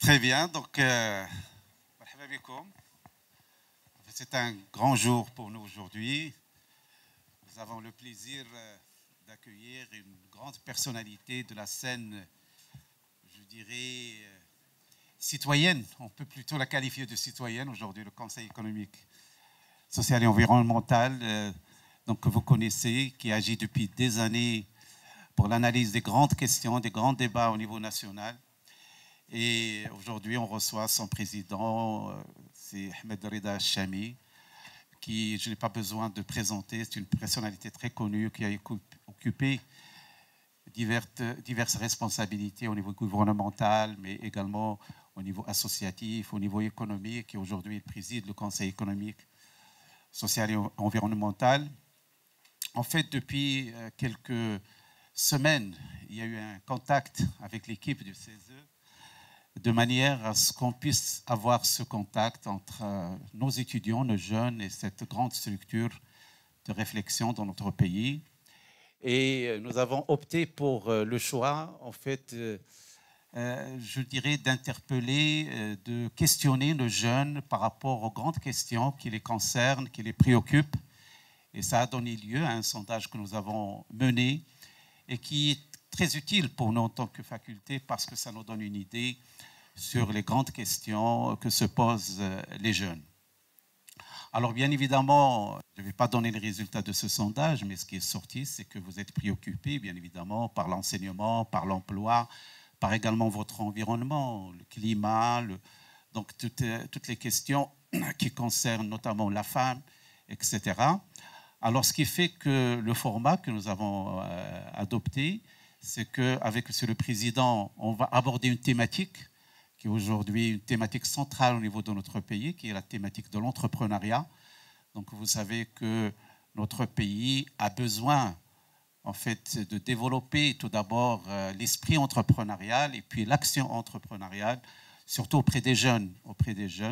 Très bien, donc marhaba bikoum. C'est un grand jour pour nous aujourd'hui. Nous avons le plaisir d'accueillir une grande personnalité de la scène, je dirais, citoyenne. On peut plutôt la qualifier de citoyenne aujourd'hui, le Conseil économique, social et environnemental, donc, que vous connaissez, qui agit depuis des années pour l'analyse des grandes questions, des grands débats au niveau national. Et aujourd'hui, on reçoit son président, c'est Ahmed Rida Chami, qui, je n'ai pas besoin de présenter, c'est une personnalité très connue qui a occupé diverses responsabilités au niveau gouvernemental, mais également au niveau associatif, au niveau économique. Et aujourd'hui, il préside le Conseil économique, social et environnemental. En fait, depuis quelques semaines, il y a eu un contact avec l'équipe du CESE, de manière à ce qu'on puisse avoir ce contact entre nos étudiants, nos jeunes et cette grande structure de réflexion dans notre pays. Et nous avons opté pour le choix, en fait, je dirais, d'interpeller, de questionner nos jeunes par rapport aux grandes questions qui les concernent, qui les préoccupent. Et ça a donné lieu à un sondage que nous avons mené et qui est très utile pour nous en tant que faculté parce que ça nous donne une idée sur les grandes questions que se posent les jeunes. Alors bien évidemment, je ne vais pas donner les résultats de ce sondage, mais ce qui est sorti, c'est que vous êtes préoccupés, bien évidemment, par l'enseignement, par l'emploi, par également votre environnement, le climat, donc toutes les questions qui concernent notamment la femme, etc. Alors ce qui fait que le format que nous avons adopté, c'est qu'avec M. le Président, on va aborder une thématique qui est aujourd'hui une thématique centrale au niveau de notre pays, qui est la thématique de l'entrepreneuriat. Donc vous savez que notre pays a besoin en fait de développer tout d'abord l'esprit entrepreneurial et puis l'action entrepreneuriale, surtout auprès des jeunes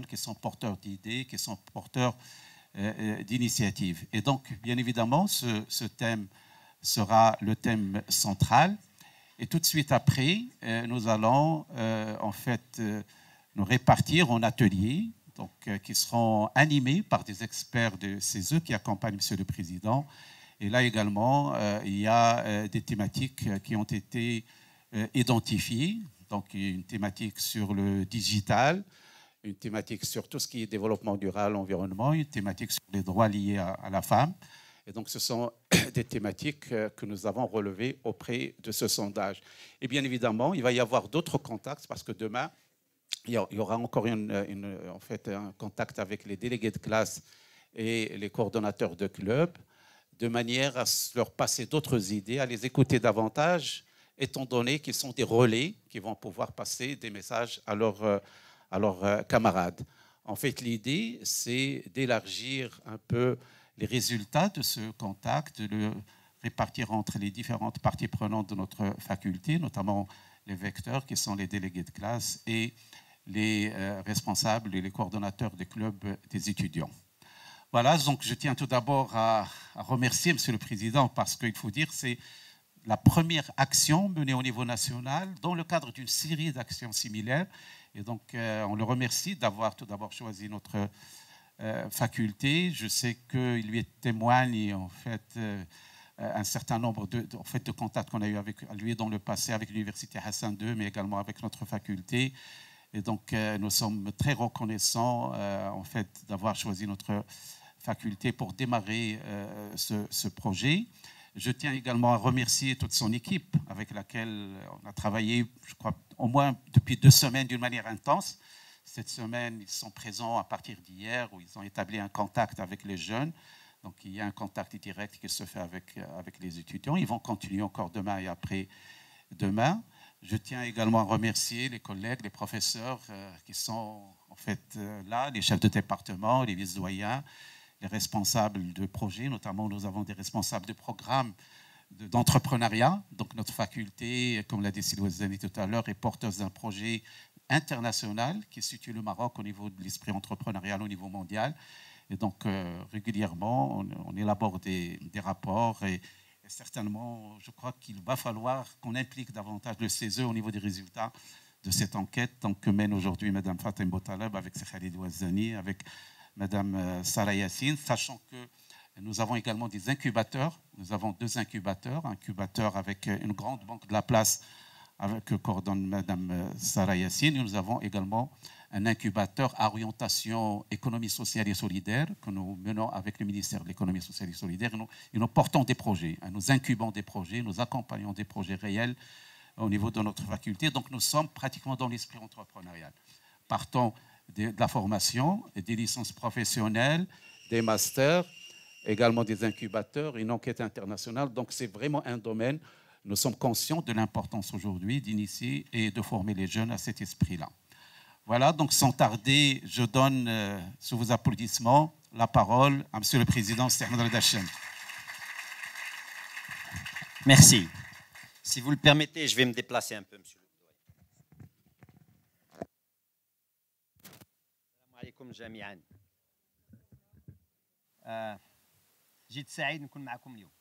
qui sont porteurs d'idées, qui sont porteurs d'initiatives. Et donc bien évidemment ce thème sera le thème central. Et tout de suite après, nous allons en fait nous répartir en ateliers donc, qui seront animés par des experts de CESE qui accompagnent M. le Président. Et là également, il y a des thématiques qui ont été identifiées. Donc une thématique sur le digital, une thématique sur tout ce qui est développement durable, environnement, une thématique sur les droits liés à la femme. Et donc, ce sont des thématiques que nous avons relevées auprès de ce sondage. Et bien évidemment, il va y avoir d'autres contacts parce que demain, il y aura encore en fait, un contact avec les délégués de classe et les coordonnateurs de club, de manière à leur passer d'autres idées, à les écouter davantage, étant donné qu'ils sont des relais qui vont pouvoir passer des messages à leurs camarades. En fait, l'idée, c'est d'élargir un peu les résultats de ce contact, de le répartir entre les différentes parties prenantes de notre faculté, notamment les vecteurs qui sont les délégués de classe et les responsables et les coordonnateurs des clubs des étudiants. Voilà, donc je tiens tout d'abord à remercier M. le Président parce qu'il faut dire que c'est la première action menée au niveau national dans le cadre d'une série d'actions similaires. Et donc on le remercie d'avoir tout d'abord choisi notre faculté. Je sais qu'il lui témoigne en fait un certain nombre de contacts qu'on a eu avec lui dans le passé avec l'université Hassan II, mais également avec notre faculté. Et donc nous sommes très reconnaissants en fait d'avoir choisi notre faculté pour démarrer ce projet. Je tiens également à remercier toute son équipe avec laquelle on a travaillé, je crois, au moins depuis 2 semaines d'une manière intense. Cette semaine, ils sont présents à partir d'hier où ils ont établi un contact avec les jeunes. Donc, il y a un contact direct qui se fait avec les étudiants. Ils vont continuer encore demain et après-demain. Je tiens également à remercier les collègues, les professeurs qui sont en fait là, les chefs de département, les vice-doyens, les responsables de projets. Notamment, nous avons des responsables de programmes d'entrepreneuriat. Donc, notre faculté, comme l'a dit Sylvie tout à l'heure, est porteuse d'un projet international qui situe le Maroc au niveau de l'esprit entrepreneurial au niveau mondial. Et donc, régulièrement, on élabore des rapports et certainement, je crois qu'il va falloir qu'on implique davantage le CESE au niveau des résultats cette enquête donc, que mène aujourd'hui Mme Fatem Boutaleb avec Khalid Ouazzani, avec Mme Sarah Yassine, sachant que nous avons également des incubateurs. Nous avons 2 incubateurs, un incubateur avec une grande banque de la place que coordonne Mme Sarah Yassine. Et nous avons également un incubateur à orientation économie sociale et solidaire que nous menons avec le ministère de l'économie sociale et solidaire. Et nous portons des projets, nous incubons des projets, nous accompagnons des projets réels au niveau de notre faculté. Donc nous sommes pratiquement dans l'esprit entrepreneurial. Partons de la formation, des licences professionnelles, des masters, également des incubateurs, une enquête internationale. Donc c'est vraiment un domaine. Nous sommes conscients de l'importance aujourd'hui d'initier et de former les jeunes à cet esprit-là. Voilà, donc sans tarder, je donne, sous vos applaudissements, la parole à Monsieur le Président Ahmed Reda Hachemi. Merci. Si vous le permettez, je vais me déplacer un peu, Monsieur le Doyen. Assalamu alaikum jami'an. جيت سعيد نكون معكم اليوم.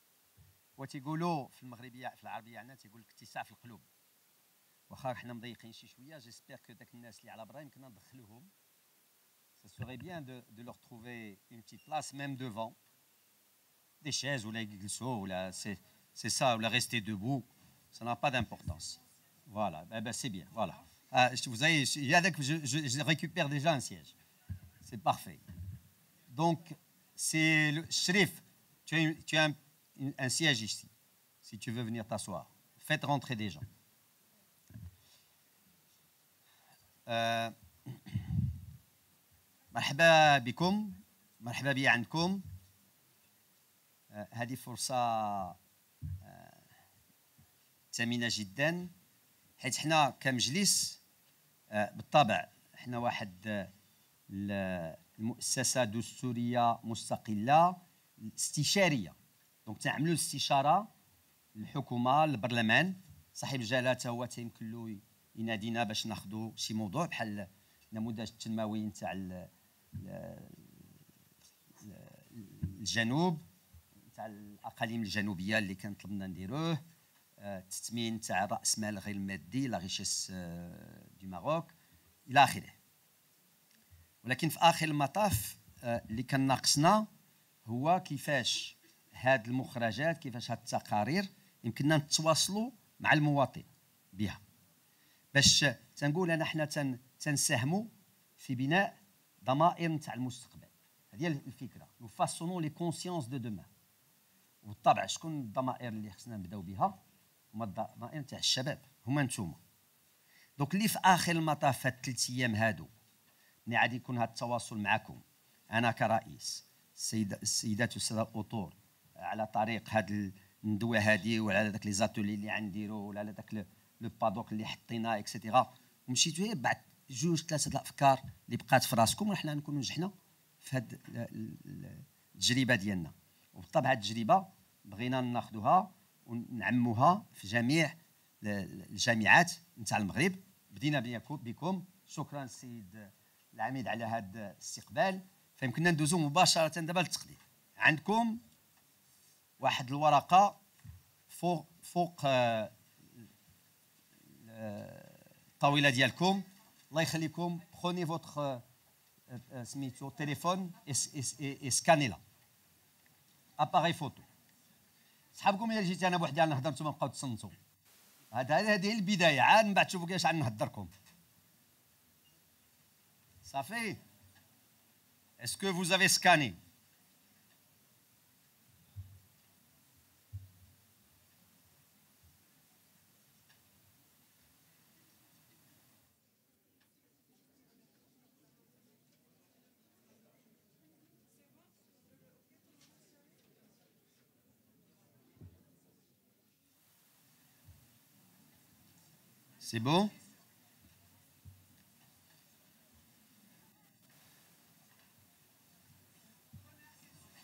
وتيقولوا في المغربيه في العربيه عندنا تيقول لك اتساع في القلوب. واخا حنا مضيقين شي شويه جيسبيغ كو داك الناس اللي على برا يمكن ندخلوهم. Ça serait bien de leur trouver une petite place même devant. Des chaises ou la يجلسوا ولا c'est ça ou la rester debout, ça n'a pas d'importance. Voilà, ben c'est bien. Voilà. Vous savez, je récupère déjà un siège. C'est parfait. Donc c'est le Shrif, tu as un siège ici. Si tu veux venir t'asseoir, faites rentrer des gens. مرحبا بكم، مرحبا بي عندكم. هذه فرصة ثمينة جدا، حيث حنا كمجلس بالطبع حنا واحد المؤسسة دستورية مستقلة استشارية، دونك تعملوا الاستشارة للحكومة للبرلمان. صاحب الجلالة هو تيمكن له ينادينا باش ناخذوا شي موضوع بحال النموذج التنموي نتاع الجنوب، نتاع الاقاليم الجنوبيه اللي كنطلبنا نديروه، التثمين تاع راس مال غير المادي لا ريشيس دو ماروك الى اخره. ولكن في اخر المطاف اللي كناقصنا هو كيفاش هاد المخرجات، كيفاش هاد التقارير يمكننا نتواصلوا مع المواطن بها، باش تنقول انا حنا تنساهموا في بناء ضمائر نتاع المستقبل. هذه الفكره، نو فاسونون لي كونسيونس دو دومان. وبالطبع شكون الضمائر اللي خصنا نبداو بها؟ هما الضمائر نتاع الشباب، هما نتوما. دونك اللي في اخر المطاف هاد 3 ايام هادو ملي غادي يكون هاد التواصل معكم انا كرئيس، السيدات والساده الاطور، على طريق هاد الندوه هادي وعلى داك لي زاتولي اللي غنديرو ولا على داك لو بادوك اللي حطينا اكسيتيرا، ومشيتو غير بعد 2-3 الافكار اللي بقات في راسكم وحنا نكونوا نجحنا في هاد التجربه ديالنا. وبالطبع هاد التجربه بغينا ناخذوها ونعموها في جميع الجامعات نتاع المغرب. بدينا بكم، شكرا السيد العميد على هذا الاستقبال. فيمكننا ندوزو مباشره دابا للتقديم. عندكم واحد الورقه فوق الطاوله ديالكم، الله يخليكم. بروني فوتر سميتو تليفون اي سكانيلا اباري فوتو. صحابكم الا جيت انا بوحدي غنهضر نتوما بقاو تصنتوا. هذه البدايه، عاد من بعد تشوفوا كيفاش غنهضركم. صافي. Est-ce que vous avez scanné? C'est bon?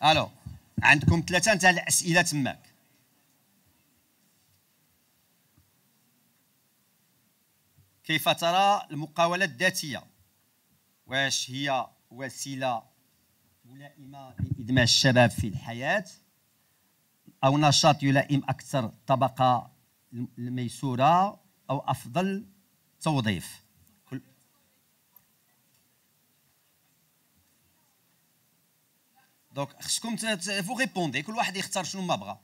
الو، عندكم 3 نتاع الاسئله تماك. كيف ترى المقاولة الذاتية؟ واش هي وسيلة ملائمة لإدماج الشباب في الحياة، أو نشاط يلائم أكثر الطبقة الميسورة، أو أفضل توظيف. دونك خصكم فو ريبوندي، كل واحد يختار شنو ما بغا.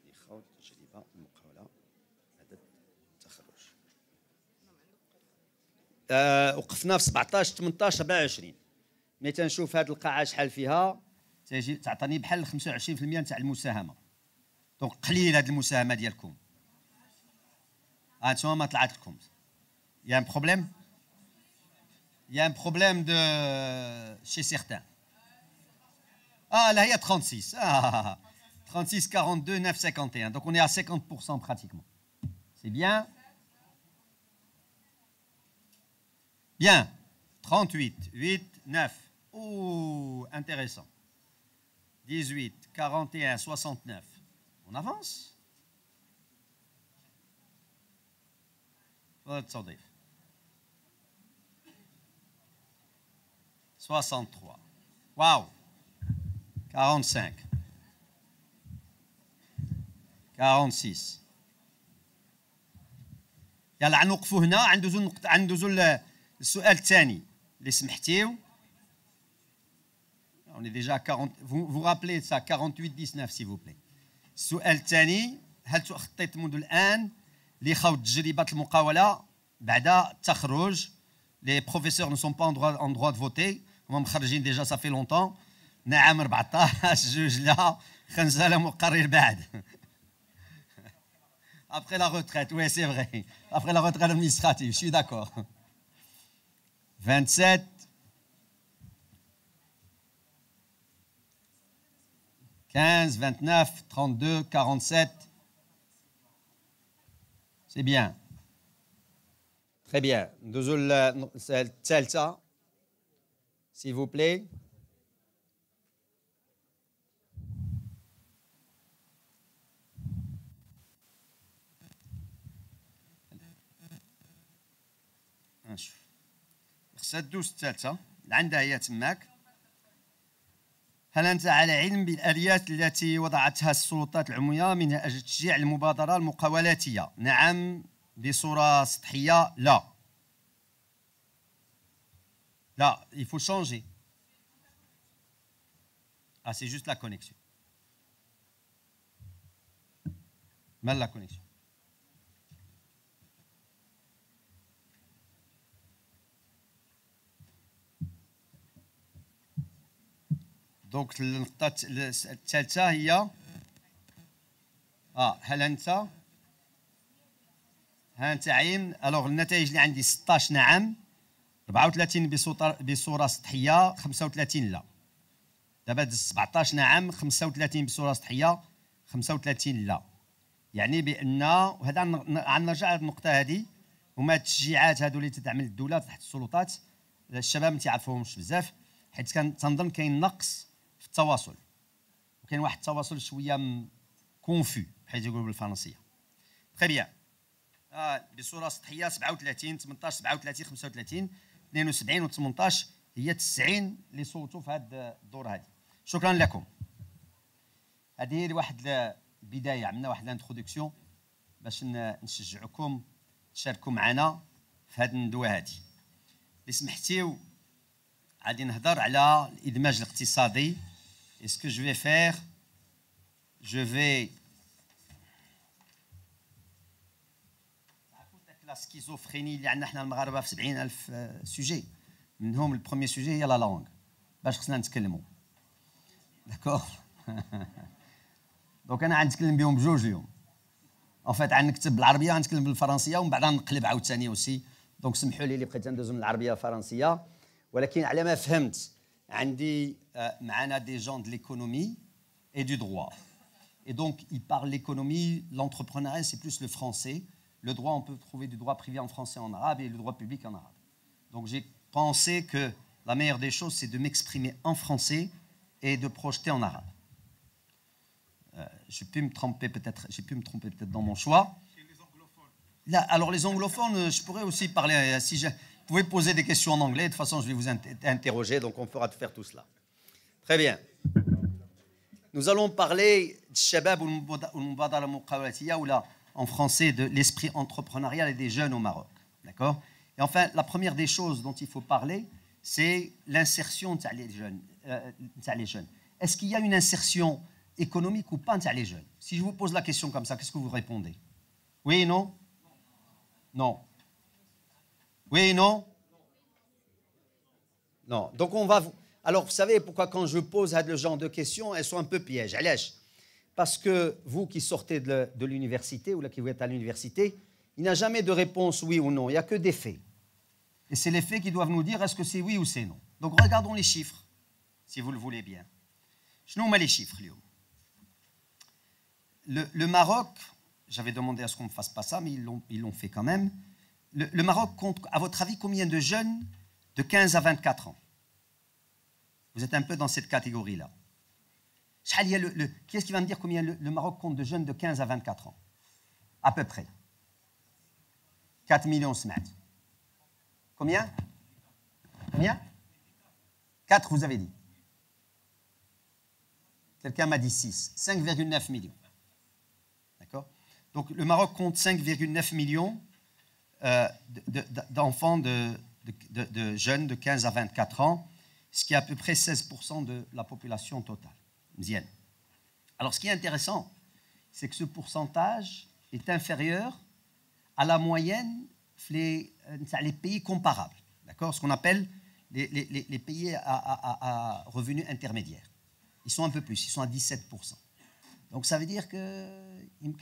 لخوض تجربة المقاولة بعد التخرج. وقفنا في 17 18 24. ملي تنشوف هذه القاعة شحال فيها تجي تعطيني بحال 25% نتاع المساهمة. دونك قليل هذه المساهمة ديالكم. هانتوما ما طلعت لكم. يا ان بروبليم؟ يا ان بروبليم دو شي سيغتان. Là, il y a 36. 36, 42, 9, 51. Donc, on est à 50% pratiquement. C'est bien. Bien. 38, 8, 9. Oh, intéressant. 18, 41, 69. On avance. 63. Waouh. 45 46. يلا نوقفوا هنا. ندوزو للسؤال الثاني اللي سمحتيو. On est déjà à 40. Vous rappelez ça 48 19 s'il vous plaît. السؤال الثاني: هل تخطط منذ الآن لخوض تجربة المقاولة بعد التخرج؟ Les professeurs ne sont pas en droit de voter. هما مخرجين déjà ça fait longtemps. نعم 14 جوج لا 5 لا مقرر بعد. Après la retraite, oui c'est vrai. Après la retraite administrative, je suis d'accord. 27. 15, 29, 32, 47. C'est bien. Très bien. ندوزو الثالثة s'il vous plaît. خصها دوز الثالثة اللي عندها هي تماك. هل أنت على علم بالآليات التي وضعتها السلطات العمومية من أجل تشجيع المبادرة المقاولاتية؟ نعم بصورة سطحية. لا. لا، il faut changer. Ah, c'est juste la connexion. Mal la connexion. دونك النقطة الثالثة هي هل أنت عين. ألوغ النتائج اللي عندي 16 نعم، 34 بصورة سطحية، 35 لا. دابا 17 نعم، 35 بصورة سطحية، 35 لا. يعني بأن، وهذا غنرجع للنقطة هذه، هما التشجيعات هادو اللي تدعم الدولة تحت السلطات. الشباب ما تيعرفوهمش بزاف، حيت تنظن كاين نقص في التواصل، وكاين واحد التواصل شويه كونفو بحيث يقولوا بالفرنسيه. تري بيان. بصوره سطحيه 37 18 37 35 72 و 18 هي 90 اللي صوتوا في هذا الدور هذه. شكرا لكم. هذه هي واحد البدايه، عملنا واحد الانتروداكسيون باش نشجعكم تشاركوا معنا في هذه الندوه هذه. اللي سمحتيو غادي نهضر على الادماج الاقتصادي. Et ce que je vais faire, je vais la schizophrénie اللي عندنا حنا المغاربه في 70,000 سوجي. منهم البروميير سوجي هي لا لونغ، باش خصنا نتكلموا. داكور. دونك انا غنتكلم بهم بجوج اليوم. ان فيت غنكتب بالعربيه، غنتكلم بالفرنسيه، ومن بعد غنقلب عاوتاني اوسي. دونك سمحوا لي اللي بقيت ندوز من العربيه للفرنسيه. ولكن على ما فهمت عندي معنا des gens de l'économie et du droit. Et donc, ils parlent l'économie, l'entrepreneuriat, c'est plus le français. le droit, on peut trouver du droit privé en français en arabe et le droit public en arabe. Donc j'ai pensé que la meilleure des choses, c'est de m'exprimer en français et de projeter en arabe. J'ai pu me tromper peut-être dans mon choix. Là, alors les anglophones, je pourrais aussi parler, si je pouvais poser des questions en anglais, de toute façon je vais vous interroger, donc on fera faire tout cela. Très bien. Nous allons parler de Shabab al-Mubadara al-Muqawatiya, ou là, en français, de l'esprit entrepreneurial et des jeunes au Maroc. D'accord? Et enfin, la première des choses dont il faut parler, c'est l'insertion des jeunes. Est-ce qu'il y a une insertion économique ou pas entre les jeunes? Si je vous pose la question comme ça, qu'est-ce que vous répondez? Oui, non? Non. Oui, non? Non. Donc on va... Alors, vous savez pourquoi quand je pose le genre de questions, elles sont un peu pièges. Parce que vous qui sortez de l'université, ou là qui vous êtes à l'université, il n'y a jamais de réponse oui ou non. Il n'y a que des faits. Et c'est les faits qui doivent nous dire est-ce que c'est oui ou c'est non. Donc regardons les chiffres, si vous le voulez bien. Je nous mets les chiffres, Léo. Le Maroc, j'avais demandé à ce qu'on ne fasse pas ça, mais ils l'ont fait quand même. Le Maroc compte, à votre avis, combien de jeunes de 15 à 24 ans? Vous êtes un peu dans cette catégorie-là. Qui est-ce qui va me dire combien le Maroc compte de jeunes de 15 à 24 ans? À peu près. 4 millions smat. Combien? Combien? 4, vous avez dit. Quelqu'un m'a dit 6. 5,9 millions. D'accord? Donc le Maroc compte 5,9 millions d'enfants, de jeunes de 15 à 24 ans, ce qui est à peu près 16% de la population totale. Mzienne. Alors ce qui est intéressant, c'est que ce pourcentage est inférieur à la moyenne les pays comparables, d'accord? Ce qu'on appelle les pays à revenus intermédiaires. Ils sont un peu plus, ils sont à 17%. Donc ça veut dire que on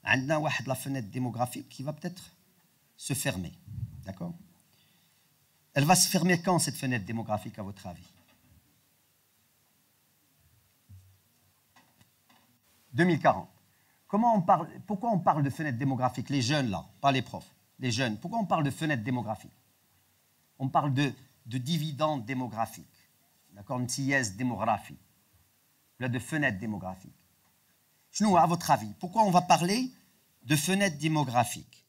a la fenêtre démographique qui va peut-être se fermer, d'accord? Elle va se fermer quand, cette fenêtre démographique, à votre avis? 2040. Pourquoi on parle de fenêtre démographique? Les jeunes, là, pas les profs. Les jeunes. Pourquoi on parle de fenêtre démographique? On parle de dividende démographique. D'accord? Une tièse démographie. Là, de fenêtre démographique. Nous, à votre avis, pourquoi on va parler de fenêtre démographique?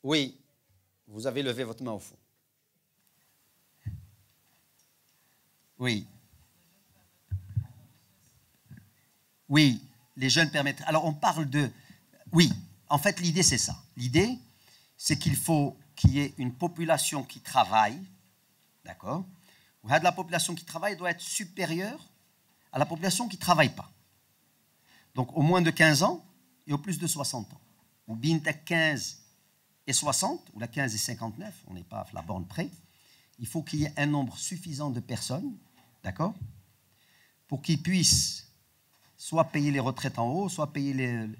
Oui, vous avez levé votre main au fond. Oui. Oui, les jeunes permettent. Alors on parle de... Oui, en fait l'idée c'est ça. L'idée c'est qu'il faut qu'il y ait une population qui travaille, d'accord? La population qui travaille doit être supérieure à la population qui ne travaille pas. Donc au moins de 15 ans et au plus de 60 ans. Ou bien 15 et 60, ou la 15 et 59, on n'est pas à la borne près, il faut qu'il y ait un nombre suffisant de personnes, d'accord, pour qu'ils puissent soit payer les retraites en haut, soit payer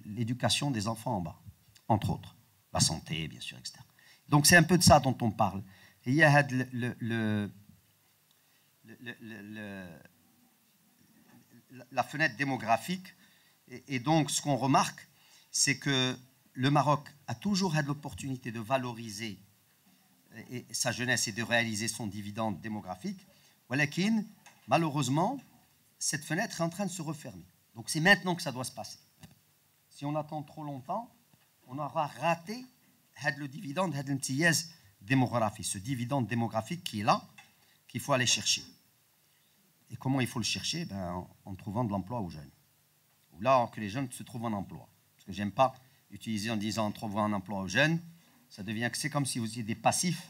l'éducation des enfants en bas, entre autres. La santé, bien sûr, etc. Donc c'est un peu de ça dont on parle. Et il y a la fenêtre démographique, et donc ce qu'on remarque, c'est que le Maroc a toujours eu l'opportunité de valoriser sa jeunesse et de réaliser son dividende démographique. Malheureusement, cette fenêtre est en train de se refermer. Donc c'est maintenant que ça doit se passer. Si on attend trop longtemps, on aura raté le dividende démographique, ce dividende démographique qui est là, qu'il faut aller chercher. Et comment il faut le chercher? En trouvant de l'emploi aux jeunes. Ou là, que les jeunes se trouvent en emploi. Parce que je n'aime pas utiliser en disant en trouvant un emploi aux jeunes. Ça devient que c'est comme si vous étiez des passifs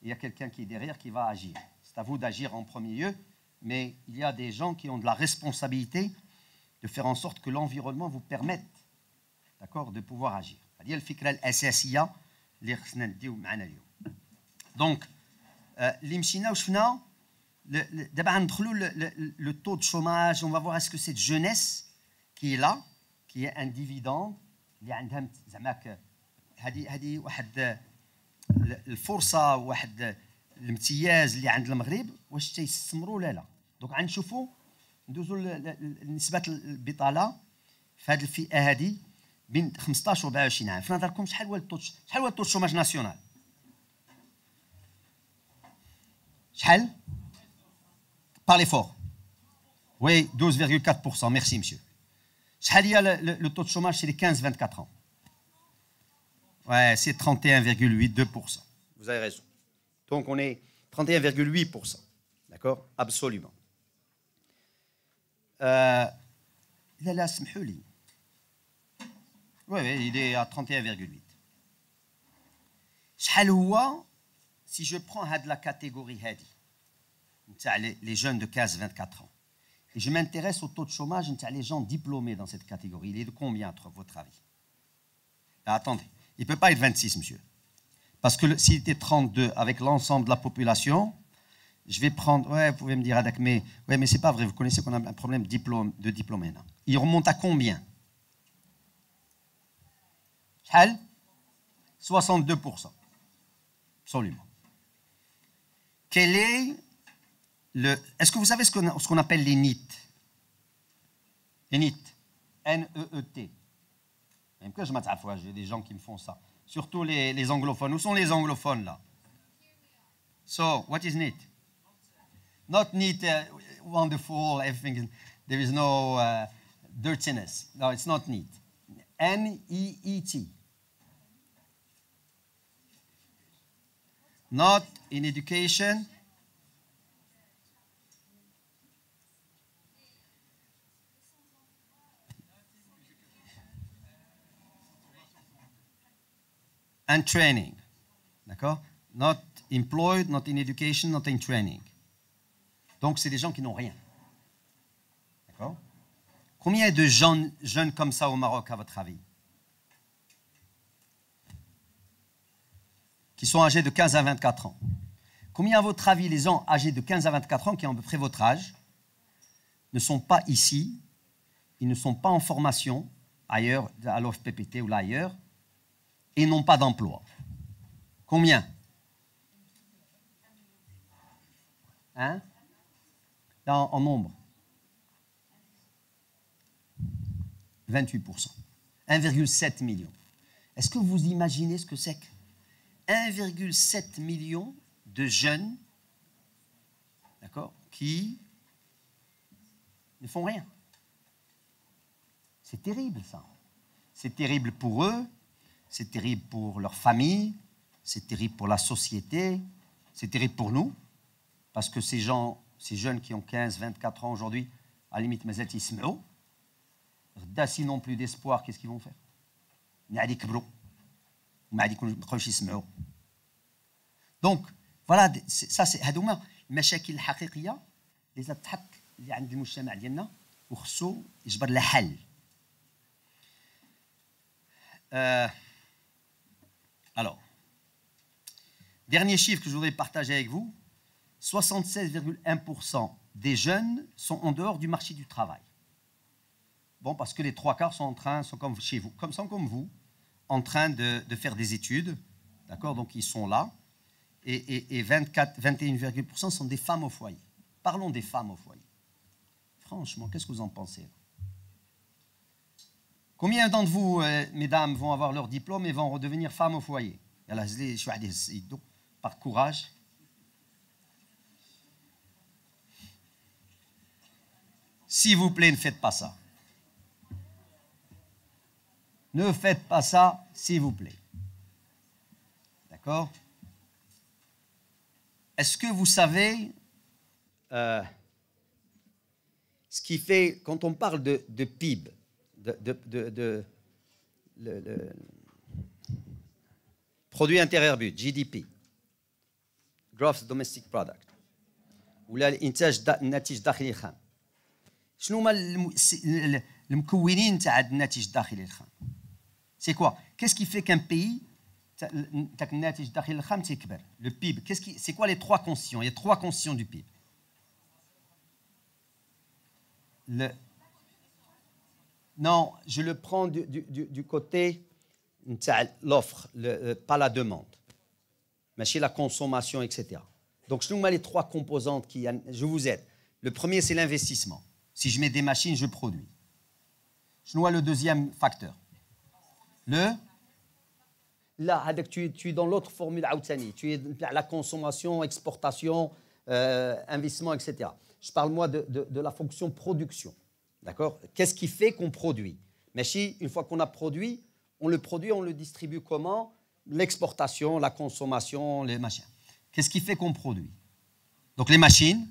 et il y a quelqu'un qui est derrière qui va agir. C'est à vous d'agir en premier lieu, mais il y a des gens qui ont de la responsabilité de faire en sorte que l'environnement vous permette, d'accord, de pouvoir agir. C'est-à-dire le fikra al-asasiya li khsna ndiou معنا اليوم. Donc اللي مشينا وشفنا دابا غندخلوا le taux de chômage, on va voir est-ce que cette jeunesse qui est là, qui est un dividende اللي عندها زعما هذه واحد الفرصه واحد الامتياز اللي عند المغرب واش تيستمروا ولا لا. دونك غنشوفوا ندوزوا نسبه البطاله في هذه الفئه هذه بين 15 و 24 عام. في نظركم شحال هو التو شوماج ناسيونال؟ شحال؟ Parlez fort. Oui, 12,4%. Merci, monsieur. شحال هي le taux de chômage chez les 15-24 ans? Ouais, c'est 31,82%. Vous avez raison. Donc, on est 31,8%. D'accord? Absolument. Là, سمحوا لي. Oui, il est à 31,8. شحال هو si je prends la catégorie هذه les jeunes de 15-24 ans et je m'intéresse au taux de chômage les gens diplômés dans cette catégorie, il est de combien à votre avis? Là, attendez, il ne peut pas être 26, monsieur. Parce que s'il était 32 avec l'ensemble de la population, je vais prendre... Ouais, vous pouvez me dire, mais ce n'est pas vrai, vous connaissez qu'on a un problème de diplômés. Là. Il remonte à combien? 62%. Absolument. Quel est le... Est-ce que vous savez ce qu'on appelle les NEET? Les NEET. N-E-E-T. Même que je m'attends, j'ai des gens qui me font ça. Surtout les anglophones. Où sont les anglophones, là? So, what is NEET? Not NEET, wonderful, everything. There is no dirtiness. No, it's not NEET. N-E-E-T. Not in education. And training. D'accord? Not employed, not in education, not in training. Donc, c'est des gens qui n'ont rien. D'accord? Combien de jeunes comme ça au Maroc, à votre avis? Qui sont âgés de 15 à 24 ans. Combien, à votre avis, les gens âgés de 15 à 24 ans, qui ont à peu près votre âge, ne sont pas ici, ils ne sont pas en formation, ailleurs, à l'OFPPT ou là ailleurs, et n'ont pas d'emploi? Combien? Hein? Là, en nombre. 28%. 1,7 million. Est-ce que vous imaginez ce que c'est que 1,7 million de jeunes, d'accord, qui ne font rien? C'est terrible, ça. C'est terrible pour eux, c'est terrible pour leur famille, c'est terrible pour la société, c'est terrible pour nous, parce que ces jeunes qui ont 15, 24 ans aujourd'hui, à la limite, ils s'ils s'ils n'ont plus d'espoir, qu'est-ce qu'ils vont faire? Donc, voilà, ça c'est هذوما المشاكل الحقيقية اللي تضحك اللي عند المجتمع ديالنا وخصو يجبر لها حل. Alors, dernier chiffre que je voudrais partager avec vous, 76,1% des jeunes sont en dehors du marché du travail. Bon, parce que les 3/4 sont comme chez vous, comme vous, en train de faire des études, d'accord? Donc ils sont là, et 21,% sont des femmes au foyer. Parlons des femmes au foyer. Franchement, qu'est-ce que vous en pensez? Combien d'entre vous, mesdames, vont avoir leur diplôme et vont redevenir femmes au foyer? Par courage. S'il vous plaît, ne faites pas ça. Ne faites pas ça, s'il vous plaît. D'accord? Est-ce que vous savez ce qui fait, quand on parle de PIB, le produit intérieur brut, GDP, Gross Domestic Product, ولا الانتاج الناتج الداخلي الخام، شنو هما المكونين تاع الناتج الداخلي الخام؟ C'est quoi? Qu'est-ce qui fait qu'un pays, الناتج الداخلي الخام تكبر؟ Le PIB. C'est quoi les trois constituants? Il y a trois constituants du PIB. Non, je le prends du côté de l'offre, pas la demande. Mais chez la consommation, etc. Donc, je nous mets les trois composantes qui... Je vous aide. Le premier, c'est l'investissement. Si je mets des machines, je produis. Je vois le deuxième facteur. Là, tu es dans l'autre formule عاوتاني. Tu es dans la consommation, exportation, investissement, etc. Je parle moi de la fonction production. D'accord? Qu'est-ce qui fait qu'on produit? Mais si, une fois qu'on a produit, on le distribue comment? L'exportation, la consommation, les machines. Qu'est-ce qui fait qu'on produit? Donc les machines,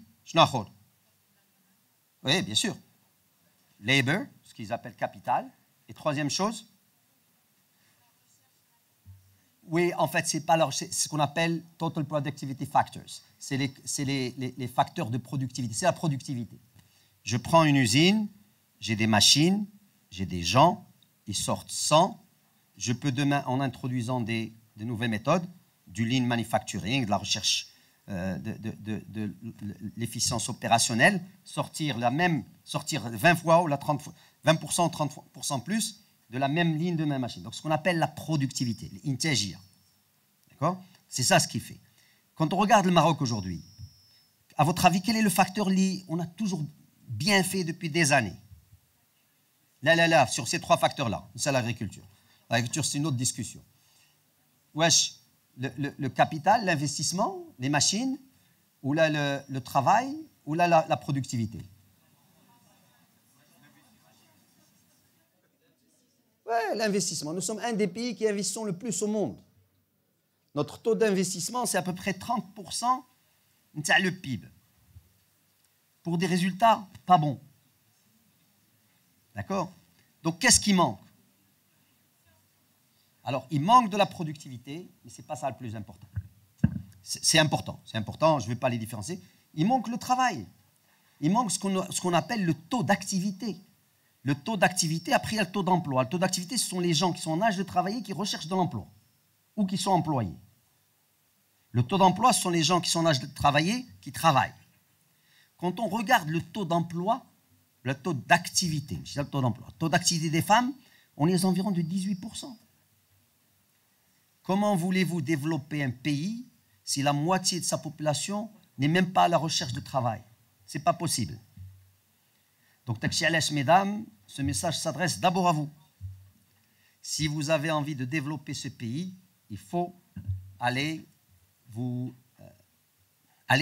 oui, bien sûr. Labor, ce qu'ils appellent capital. Et troisième chose, oui, en fait, c'est ce qu'on appelle Total Productivity Factors. C'est les facteurs de productivité. C'est la productivité. Je prends une usine, j'ai des machines, j'ai des gens, ils sortent 100. Je peux demain, en introduisant de nouvelles méthodes, du lean manufacturing, de la recherche de l'efficience opérationnelle, sortir 20 fois ou 20%, 30% plus de la même ligne de même machine. Donc, ce qu'on appelle la productivité, l'intégia. D'accord? C'est ça ce qui fait. Quand on regarde le Maroc aujourd'hui, à votre avis, quel est le facteur lié? On a toujours bien fait depuis des années. Là, sur ces trois facteurs-là. C'est l'agriculture. L'agriculture, c'est une autre discussion. Wesh, le capital, l'investissement, les machines, ou là le travail, ou là la productivité. Ouais, l'investissement. Nous sommes un des pays qui investissons le plus au monde. Notre taux d'investissement, c'est à peu près 30% de le PIB. Pour des résultats pas bons. D'accord? Donc, qu'est-ce qui manque? Alors, il manque de la productivité, mais ce n'est pas ça le plus important. C'est important, je ne vais pas les différencier. Il manque le travail. Il manque ce qu'on appelle le taux d'activité. Le taux d'activité, après il y a le taux d'emploi. Le taux d'activité, ce sont les gens qui sont en âge de travailler, qui recherchent de l'emploi, ou qui sont employés. Le taux d'emploi, ce sont les gens qui sont en âge de travailler, qui travaillent. Quand on regarde le taux d'emploi, le taux d'activité, le taux d'activité des femmes, on est aux environs de 18%. Comment voulez-vous développer un pays si la moitié de sa population n'est même pas à la recherche de travail? Ce n'est pas possible. Donc, mesdames, ce message s'adresse d'abord à vous. Si vous avez envie de développer ce pays, il faut aller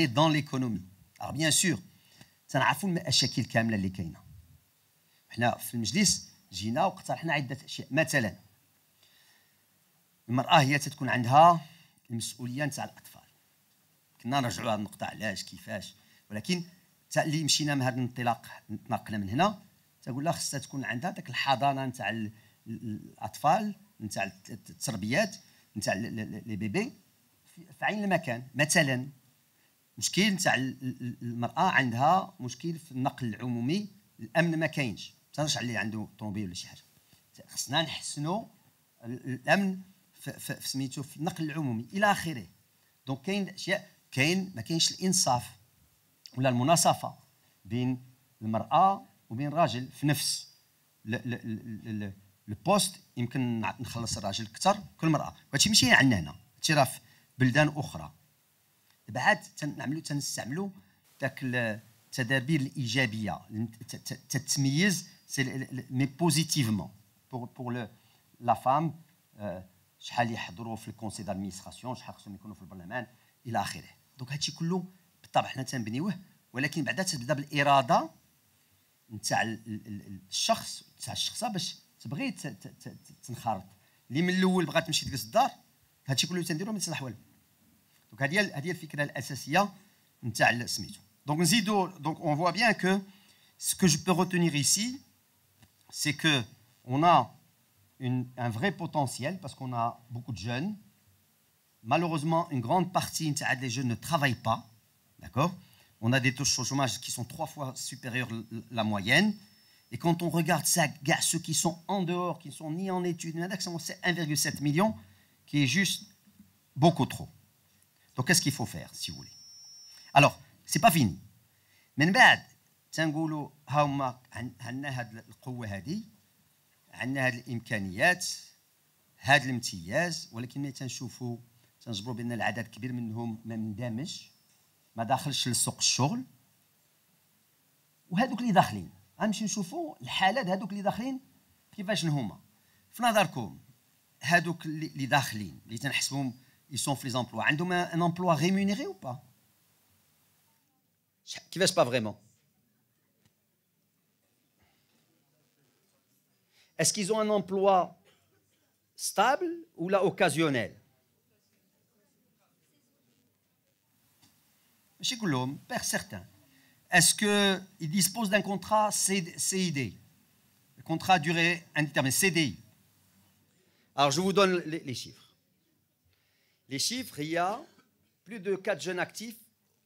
dans l'économie. Alors, bien sûr, تنعرفوا المشاكل كامله اللي كاينه. حنا في المجلس جينا واقترحنا عده اشياء. مثلا المراه هي تكون عندها المسؤوليه نتاع الاطفال. كنا نرجعوا هذه النقطه علاش كيفاش، ولكن اللي مشينا من هذا الانطلاق تنقلنا من هنا تقول لها خصها تكون عندها داك الحضانه نتاع الاطفال نتاع التربيات نتاع لي بيبي في عين المكان. مثلا مشكل نتاع المراه عندها مشكل في النقل العمومي، الامن ما كاينش، تنرجع اللي عنده طوموبيل ولا شي حاجه. خصنا نحسنوا الامن في سميتو في النقل العمومي الى اخره. دونك كاين اشياء ما كاينش الانصاف ولا المناصفه بين المراه وبين الراجل في نفس البوست. يمكن نخلص الراجل اكثر كل المراه، وهادشي ماشي عندنا هنا، هادشي راه في بلدان اخرى. دابا عاد تنستعملوا داك التدابير الايجابيه تتميز مي بوزيتيفمون بور لا فام. شحال يحضروا في الكونسي دادمينستراسيون، شحال خصهم يكونوا في البرلمان الى اخره. دونك هادشي كله بالطبع حنا تنبنيوه، ولكن بعدا تبدا بالاراده نتاع الشخصه باش تبغي تنخرط. اللي من الاول بغات تمشي تجلس الدار، هادشي كله تنديرو ما يصلح والو. Donc, هذه الفكرة الأساسية نتاع سميتو. Donc, نزيدو. Donc, on voit bien que ce que je peux retenir ici, c'est que on a un vrai potentiel parce qu'on a beaucoup de jeunes. Malheureusement, une grande partie des jeunes ne travaillent pas. D'accord? On a des taux de chômage qui sont 3 fois supérieurs à la moyenne. Et quand on regarde ça, ceux qui sont en dehors, qui ne sont ni en études, c'est 1,7 million, qui est juste beaucoup trop. Donc, qu'est-ce qu'il faut faire, si vous voulez? Alors, ce n'est pas fini. من بعد تنقولوا ها هما عندنا هذه القوة هذه، عندنا هذه الإمكانيات، هذا الامتياز، ولكن ملي تنشوفوا تنجبروا بأن العدد كبير منهم ما مندمج، ما داخلش لسوق الشغل. وهذوك اللي داخلين غنمشيو نشوفوا الحالات هذوك اللي داخلين كيفاش هما في نظركم. هذوك اللي داخلين اللي تنحسبهم يسون في لي زامبلوا عندهم ان امبلوا ريمونيري او با؟ كيفاش با فريمون؟ Est-ce qu'ils ont un emploi stable ou là occasionnel? Je sais pas certain. Est-ce qu'ils disposent d'un contrat CID, contrat à durée indéterminée, CDI? Alors je vous donne les chiffres. Les chiffres, il y a plus de 4 jeunes actifs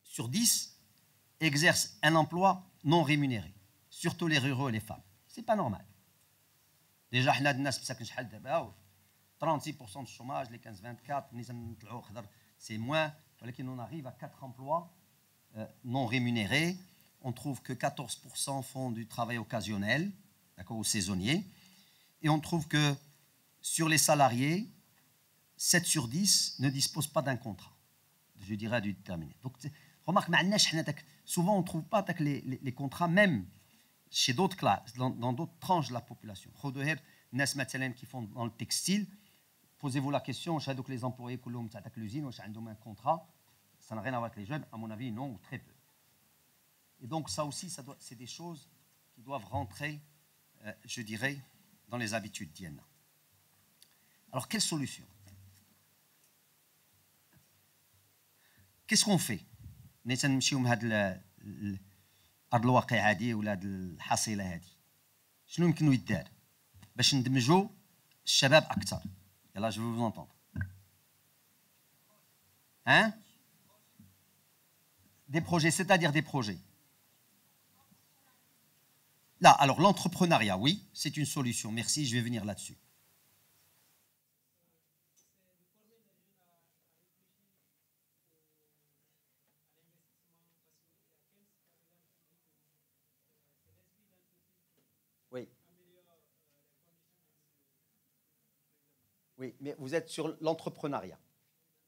sur 10 exercent un emploi non rémunéré, surtout les ruraux et les femmes. C'est pas normal. Déjà, حنا الناس مساكن شحال دابا 36% de chômage, les 15-24, c'est moins, ولكن on arrive à 4 emplois non rémunérés. On trouve que 14% font du travail occasionnel, d'accord, ou saisonnier. Et on trouve que sur les salariés, 7 sur 10 ne disposent pas d'un contrat, je dirais du déterminé. Donc, remarque, souvent on ne trouve pas les contrats, même chez d'autres classes, dans d'autres tranches de la population. Qui font dans le textile, posez-vous la question, je sais que les employés qui ont l'usine ont un contrat, ça n'a rien à voir avec les jeunes, à mon avis, non, ou très peu. Et donc ça aussi, c'est des choses qui doivent rentrer, je dirais, dans les habitudes d'Ienna. Alors, quelle solution? Qu'est-ce qu'on fait? نمشيو من هذا الارض الواقع هذه ولا هذه الحصيله هذه. شنو يمكنوا يدار باش ندمجوا الشباب اكثر؟ يلا je veux vous entendre. Hein? Des projets, c'est-à-dire des projets. Là, alors l'entrepreneuriat, oui, c'est une solution. Merci, je vais venir là-dessus. Oui. Oui, mais vous êtes sur l'entrepreneuriat.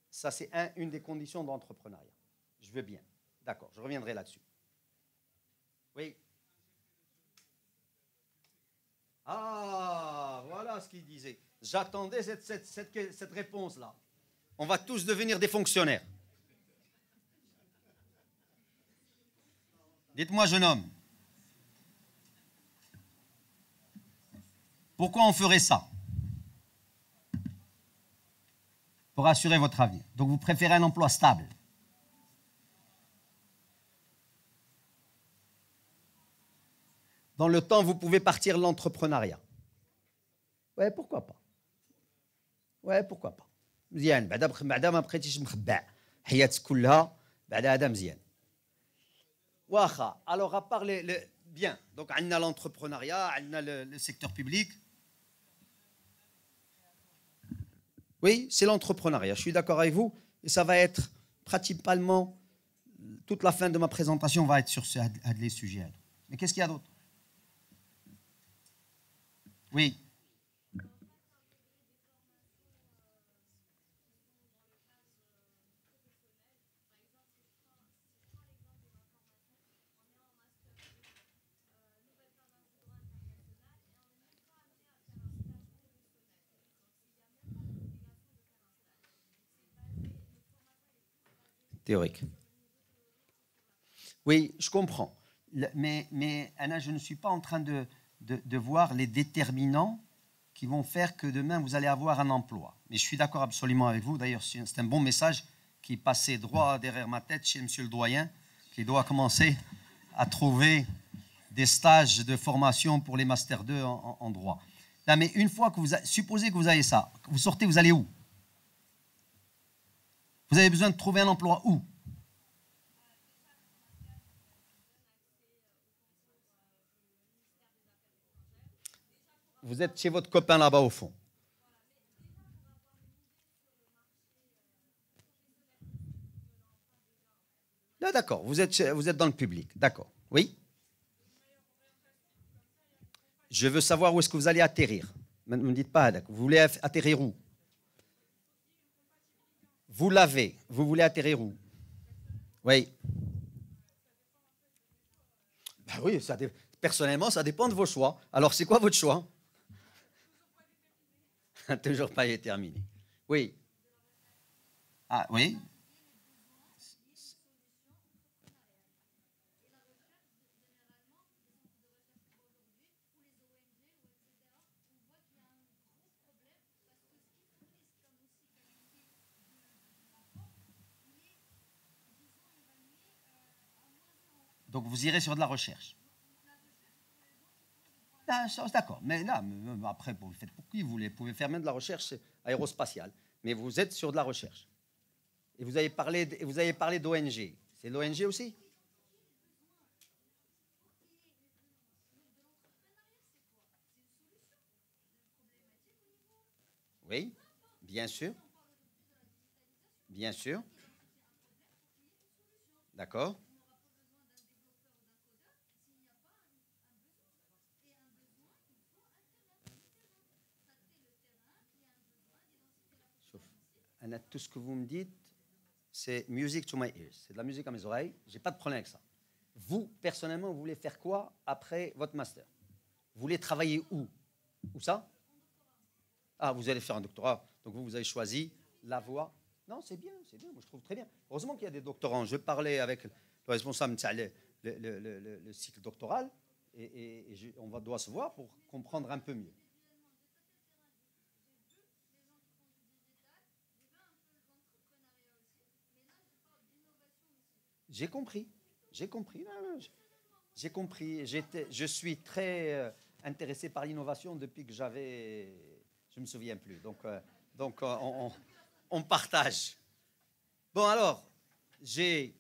Ça, c'est une des conditions de l'entrepreneuriat. Je veux bien. D'accord, je reviendrai là-dessus. Oui. Ah, voilà ce qu'il disait. J'attendais cette réponse-là. On va tous devenir des fonctionnaires. Dites-moi, jeune homme, pourquoi on ferait ça? Pour assurer votre avenir. Donc vous préférez un emploi stable. Dans le temps, vous pouvez partir l'entrepreneuriat. Ouais, pourquoi pas? Ouais, pourquoi pas? مزيان بعدا ما بقيتيش مخبع حياتك كلها بعد هذا مزيان. واخا. Alors à part bien. Donc on a l'entrepreneuriat, on a le secteur public. Oui, c'est l'entrepreneuriat. Je suis d'accord avec vous. Et ça va être principalement toute la fin de ma présentation va être sur les sujets. Mais qu'est-ce qu'il y a d'autre? Oui. Théorique. Oui, je comprends. Mais Anna, je ne suis pas en train de voir les déterminants qui vont faire que demain, vous allez avoir un emploi. Mais je suis d'accord absolument avec vous. D'ailleurs, c'est un bon message qui passait droit derrière ma tête chez monsieur le doyen, qui doit commencer à trouver des stages de formation pour les Master 2 en droit. Là, mais une fois que supposez que vous avez ça, vous sortez, vous allez où? Vous avez besoin de trouver un emploi où? Vous êtes chez votre copain là-bas au fond. Là, d'accord, vous êtes dans le public, d'accord. Oui? Je veux savoir où est-ce que vous allez atterrir. Ne me dites pas, vous voulez atterrir où? Vous l'avez, vous voulez atterrir où? Oui. Ben Oui, personnellement, ça dépend de vos choix. Alors, c'est quoi votre choix? Toujours pas déterminé. Oui. Ah, oui. Donc, vous irez sur de la recherche. Ah, d'accord, mais là, après, vous faites pour qui vous voulez. Vous pouvez faire même de la recherche aérospatiale, mais vous êtes sur de la recherche. Et vous avez parlé d'ONG. C'est l'ONG aussi? Oui, bien sûr. Bien sûr. D'accord. Tout ce que vous me dites, c'est music to my ears. C'est de la musique à mes oreilles. J'ai pas de problème avec ça. Vous, personnellement, vous voulez faire quoi après votre master? Vous voulez travailler où? Où ça? Ah, vous allez faire un doctorat. Donc vous avez choisi la voie. Non, c'est bien, moi je trouve très bien. Heureusement qu'il y a des doctorants. Je parlais avec le responsable le cycle doctoral et doit se voir pour comprendre un peu mieux. J'ai compris. J'ai compris. Je suis très intéressé par l'innovation depuis que j'avais... Je ne me souviens plus. Donc on partage. Bon, alors, j'ai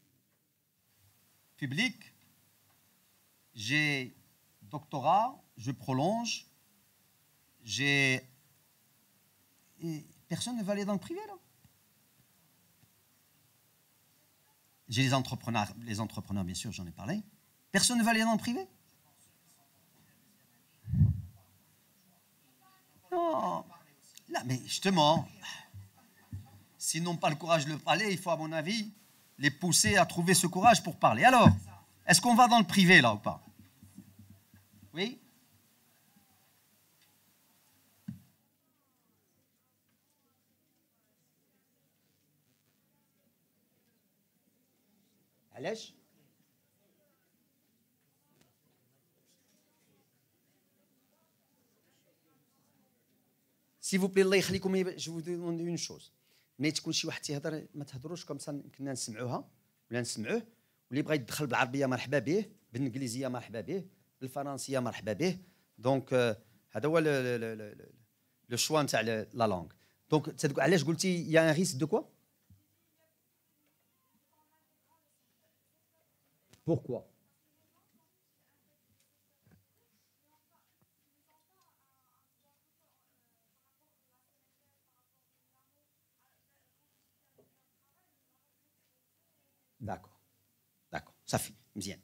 public, j'ai doctorat, je prolonge, et personne ne va aller dans le privé, là. J'ai les entrepreneurs, bien sûr, j'en ai parlé. Personne ne va aller dans le privé? Non. Là, mais justement, s'ils n'ont pas le courage de parler, il faut, à mon avis, les pousser à trouver ce courage pour parler. Alors, est-ce qu'on va dans le privé, là, ou pas? Oui? علاش؟ S'il vous plaît, الله يخليكم, je vous demande une chose. ملي تكون شي واحد تيهضر ما تهضروش كوم سا كنا نسمعوها ولا نسمعوه, واللي بغى يدخل بالعربيه مرحبا به, بالانجليزيه مرحبا به, بالفرنسيه مرحبا به. دونك هذا هو لو شوا نتاع لا لونغ. دونك علاش قلتي يا ان ريسك دو كوا؟ Pourquoi? D'accord. D'accord. Ça fait. Bien.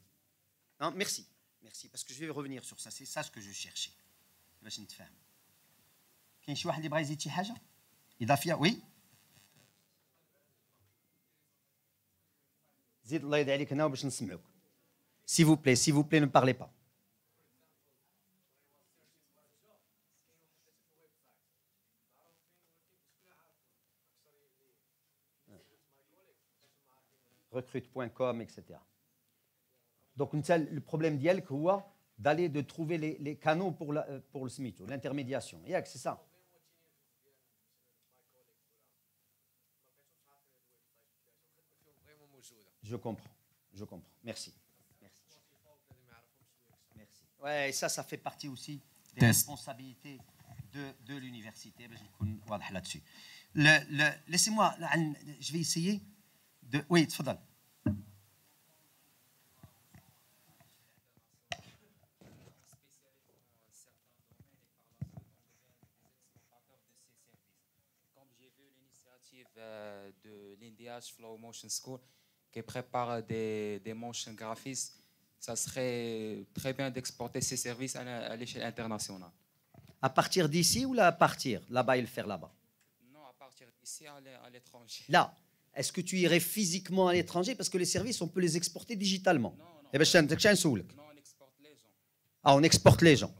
Non, merci. Merci. Parce que je vais revenir sur ça. C'est ça ce que je cherchais. باش نتفاهم. كاين شي واحد اللي بغى يزيد شي حاجه؟ اضافيه؟ وي. زيد الله يرضي عليك هنا باش نسمعوك. S'il vous plaît, ne parlez pas. Recrute.com, etc. Donc, le problème d'IELK, c'est d'aller de trouver les canaux pour le SMITO, l'intermédiation. C'est ça. Je comprends. Merci. Ouais, et ça fait partie aussi des responsabilités de l'université. là-dessus. Laissez-moi, je vais essayer de... Oui, تفضل. De l'INDH Flow Motion School qui prépare des motion graphistes, ça serait très bien d'exporter ces services à l'échelle internationale. À partir d'ici ou là à partir là-bas et le faire là-bas? Non, à partir d'ici à l'étranger. Là, est-ce que tu irais physiquement à l'étranger? Parce que les services, on peut les exporter digitalement. Non, on exporte Ah, on exporte les gens.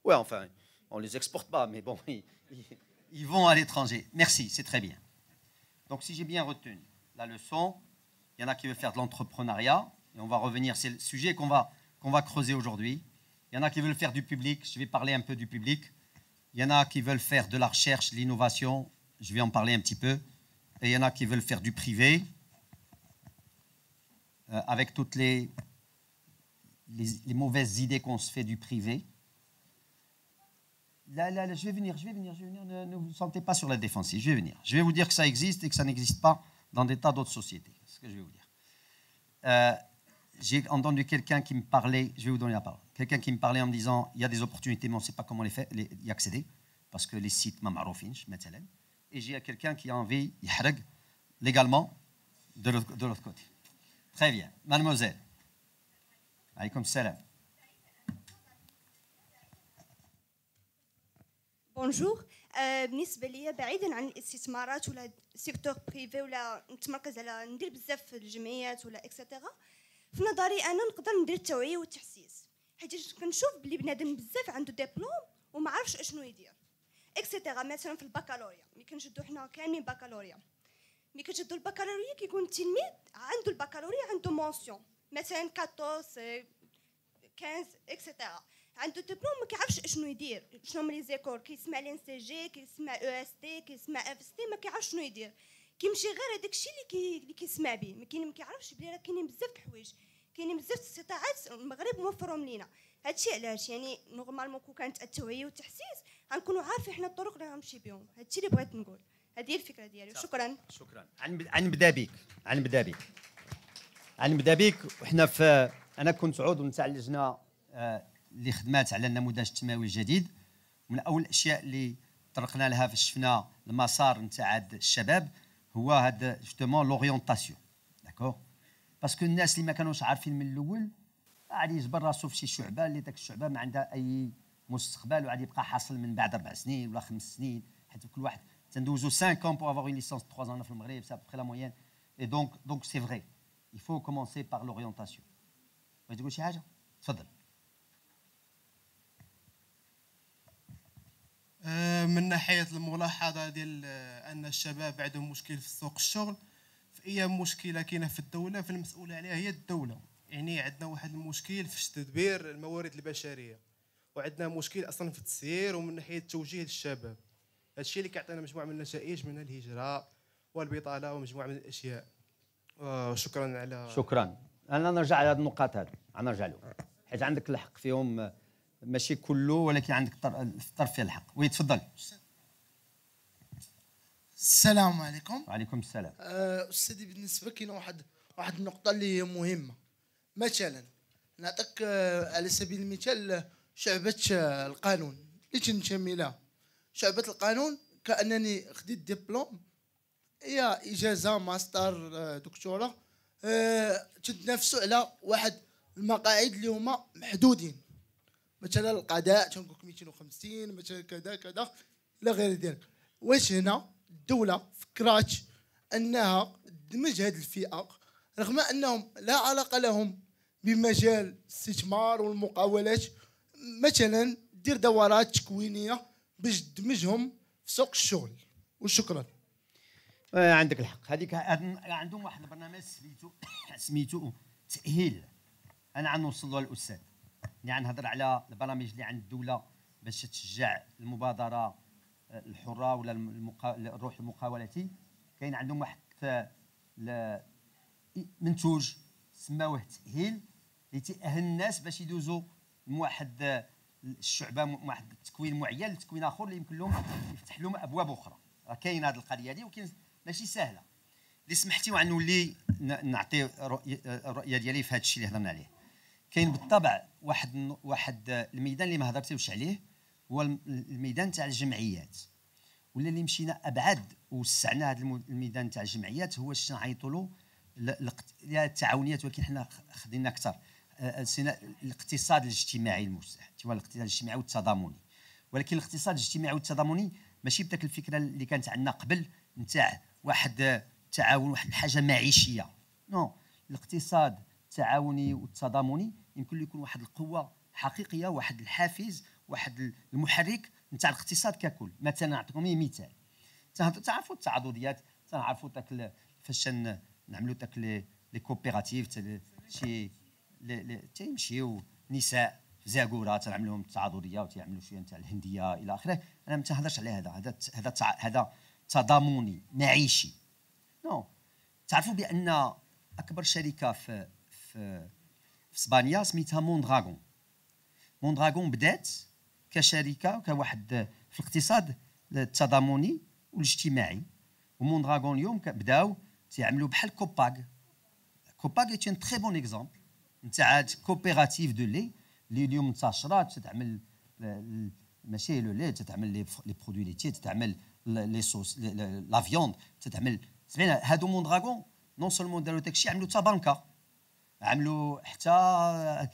Ouais, enfin, on les exporte pas, mais bon, ils vont à l'étranger. Merci, c'est très bien. Donc, si j'ai bien retenu la leçon, il y en a qui veulent faire de l'entrepreneuriat, et on va revenir, c'est le sujet qu'on va creuser aujourd'hui. Il y en a qui veulent faire du public, je vais parler un peu du public. Il y en a qui veulent faire de la recherche, de l'innovation, je vais en parler un petit peu. Et il y en a qui veulent faire du privé, avec toutes les mauvaises idées qu'on se fait du privé. Là, je vais venir, ne vous sentez pas sur la défensive, je vais venir. Je vais vous dire que ça existe et que ça n'existe pas dans des tas d'autres sociétés. C'est ce que je vais vous dire. J'ai entendu quelqu'un qui me parlait, je vais vous donner la parole, quelqu'un qui me parlait en me disant il y a des opportunités, mais on ne sait pas comment y accéder, parce que les sites ma marofinch, مثلا. Et j'ai quelqu'un qui a envie, يحرق légalement, de l'autre côté. Très bien. Mademoiselle. Alaykoum salam. بونجور. بالنسبه ليا بعيدا عن الاستثمارات ولا سيكتور بريفي ولا نتمركز على ندير بزاف في الجمعيات ولا اكسترا، في نظري انا نقدر ندير التوعيه والتحسيس، حيت كنشوف بلي بنادم بزاف عنده دبلوم وما عرفش اشنو يدير اكسترا. مثلا في البكالوريا ملي كنشدو حنا كاملين بكالوريا، ملي كتشدو البكالوريا كيكون التلميذ عنده البكالوريا عنده مونسيون مثلا 14 15 اكسترا، عنده دبلوم ما كيعرفش اشنو يدير، شنو هما لي زيكول، كيسمع لين سي جي، كيسمع او اس تي، كيسمع اف اس تي، ما كيعرفش شنو يدير، كيمشي غير هذاك الشيء اللي كيسمع به، ما كيعرفش بلي راه كاينين بزاف د الحوايج، كاينين بزاف الاستطاعات المغرب موفرهم لينا. هادشي علاش يعني نورمالمون كون كانت التوعيه والتحسيس غنكونوا عارفين حنا الطرق اللي غنمشي بهم. هادشي اللي بغيت نقول، هذه هي الفكره ديالي. شكرا. نبدا بك وحنا في انا كنت عضو نتاع اللجنه اللي خدمات على النموذج التنموي الجديد. من اول الاشياء اللي طرقنا لها في شفنا المسار نتاع الشباب هو هذا جوستومون لورينتاسيون، داكور، باسكو الناس اللي ما كانوش عارفين من الاول غادي يجبر راسو في شي شعبه اللي داك الشعبه ما عندها اي مستقبل، وغادي يبقى حاصل من بعد 4 سنين ولا 5 سنين، حيت كل واحد تندوزو 5 ans pour avoir une licence de 3 ans في المغرب، c'est à peu près la moyenne. Et donc c'est vrai, il faut commencer par l'orientation. بغيتي تقول شي حاجه؟ تفضل. من ناحيه الملاحظه ديال ان الشباب عندهم مشكل في سوق الشغل، فاي مشكله كاينه في الدوله فالمسؤوله عليها هي الدوله. يعني عندنا واحد المشكل في تدبير الموارد البشريه، وعندنا مشكل اصلا في التسيير ومن ناحيه توجيه الشباب. هذا الشيء اللي كيعطينا مجموعه من النتائج، منها الهجره والبطاله ومجموعه من الاشياء. شكرا على شكرا. انا نرجع على هذه النقاط، هذه نرجع له حيت عندك الحق فيهم، ماشي كله ولكن عندك الطرف فيه الحق. وي تفضل. السلام عليكم. وعليكم السلام. استاذي بالنسبه كاينه واحد النقطه اللي هي مهمه. مثلا نعطيك على سبيل المثال شعبه القانون اللي تنتمي لها. شعبه القانون كانني خديت دبلوم، هي اجازه ماستر دكتوراه، تتنافسوا على واحد المقاعد اللي هما محدودين. مثلا القضاء تنقول لك 250 مثلا كذا كذا الى غير ذلك. واش هنا الدوله فكرات انها تدمج هذه الفئه رغم انهم لا علاقه لهم بمجال الاستثمار والمقاولات، مثلا دير دورات تكوينيه باش تدمجهم في سوق الشغل؟ وشكرا. عندك الحق. هذيك عندهم واحد البرنامج سميتو تاهيل، انا عنوصل له الاستاذ. يعني نهضر على البرامج اللي عند الدوله باش تشجع المبادره الحره ولا الروح المقاولتي. كاين عندهم واحد منتوج سماوه تاهيل اللي تاهل الناس باش يدوزوا من واحد الشعبه، من واحد التكوين معين لتكوين اخر اللي يمكن لهم يفتح لهم ابواب اخرى. راه كاين هذه القضيه هذه وكاين ماشي سهله. اللي سمحتي ونولي نعطي الرؤيه ديالي في هذا الشيء اللي هضرنا عليه. كاين بالطبع واحد الميدان اللي ما هضرتيوش عليه، هو الميدان تاع الجمعيات، ولا اللي مشينا ابعد ووسعنا هذا الميدان تاع الجمعيات هو اش نعيطوا له التعاونيات، ولكن حنا خدينا اكثر الاقتصاد الاجتماعي الموسع، هو الاقتصاد الاجتماعي والتضامني. ولكن الاقتصاد الاجتماعي والتضامني ماشي بداك الفكره اللي كانت عندنا قبل نتاع واحد التعاون، واحد الحاجه معيشيه. نو، الاقتصاد التعاوني والتضامني يمكن له يكون واحد القوه حقيقيه، واحد الحافز، واحد المحرك نتاع الاقتصاد ككل. مثلا نعطيكم مثال، تعرفوا التعاضديات، تعرفوا داك فاش نعملوا داك لي كوبيراتيف، شي تيمشيو نساء في زاكوره تنعملوا لهم التعاضديه وتيعملوا شويه نتاع الهنديه الى اخره. انا ما تنهضرش على هذا تضامني معيشي. نو، تعرفوا بان اكبر شركه في اسبانيا سميتها موندراغون. موندراغون بدات كشركه كواحد في الاقتصاد التضامني والاجتماعي، وموندراغون اليوم بداو تيعملوا بحال كوباغ. كوباغ اي ان تري بون اكزومبل نتاع كوبيراتيف دو لي اللي اليوم منتشره، تتعمل ماشي لو لي، تتعمل لي برودوي ليتي، تتعمل لي صوص لا فيوند، تتعمل سمعنا. هادو موندراغون نون سولمون داروا داكشي، عملوا حتى بنكه، عملوا حتى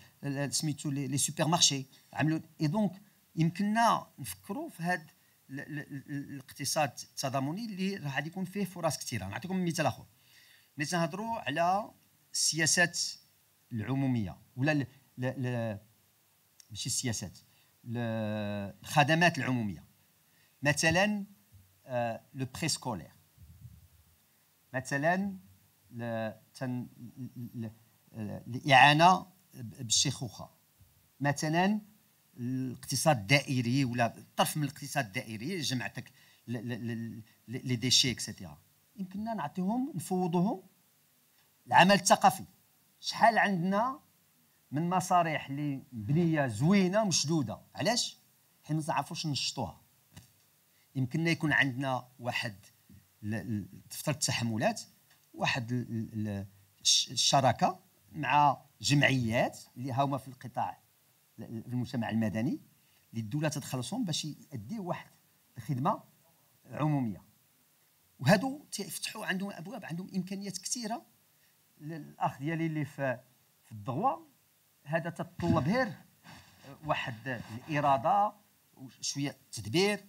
سميتو لي سوبر مارشي، عملوا. اي دونك يمكننا نفكروا في هذا الاقتصاد التضامني اللي راح يكون فيه فرص كثيره. نعطيكم مثال اخر. ملي تنهضروا على السياسات العموميه ولا ماشي السياسات، الخدمات العموميه، مثلا لو بري سكولير، مثلا الاعانه بالشيخوخه، مثلا الاقتصاد الدائري ولا طرف من الاقتصاد الدائري، جمعتك لي ديشي اكسيتيرا. يمكننا نعطيهم نفوضوهم العمل الثقافي. شحال عندنا من مسارح اللي مبنيه زوينه مشدوده، علاش؟ حيت ما تعرفوش نشطوها. يمكننا يكون عندنا واحد دفتر التحملات، واحد الشراكه مع جمعيات اللي هما في القطاع في المجتمع المدني اللي الدوله تدخلهم باش يديو واحد الخدمه عموميه، وهادو تيفتحوا عندهم ابواب، عندهم امكانيات كثيره. الاخ ديالي اللي في الضغوه هذا تتطلب غير واحد الاراده وشويه تدبير،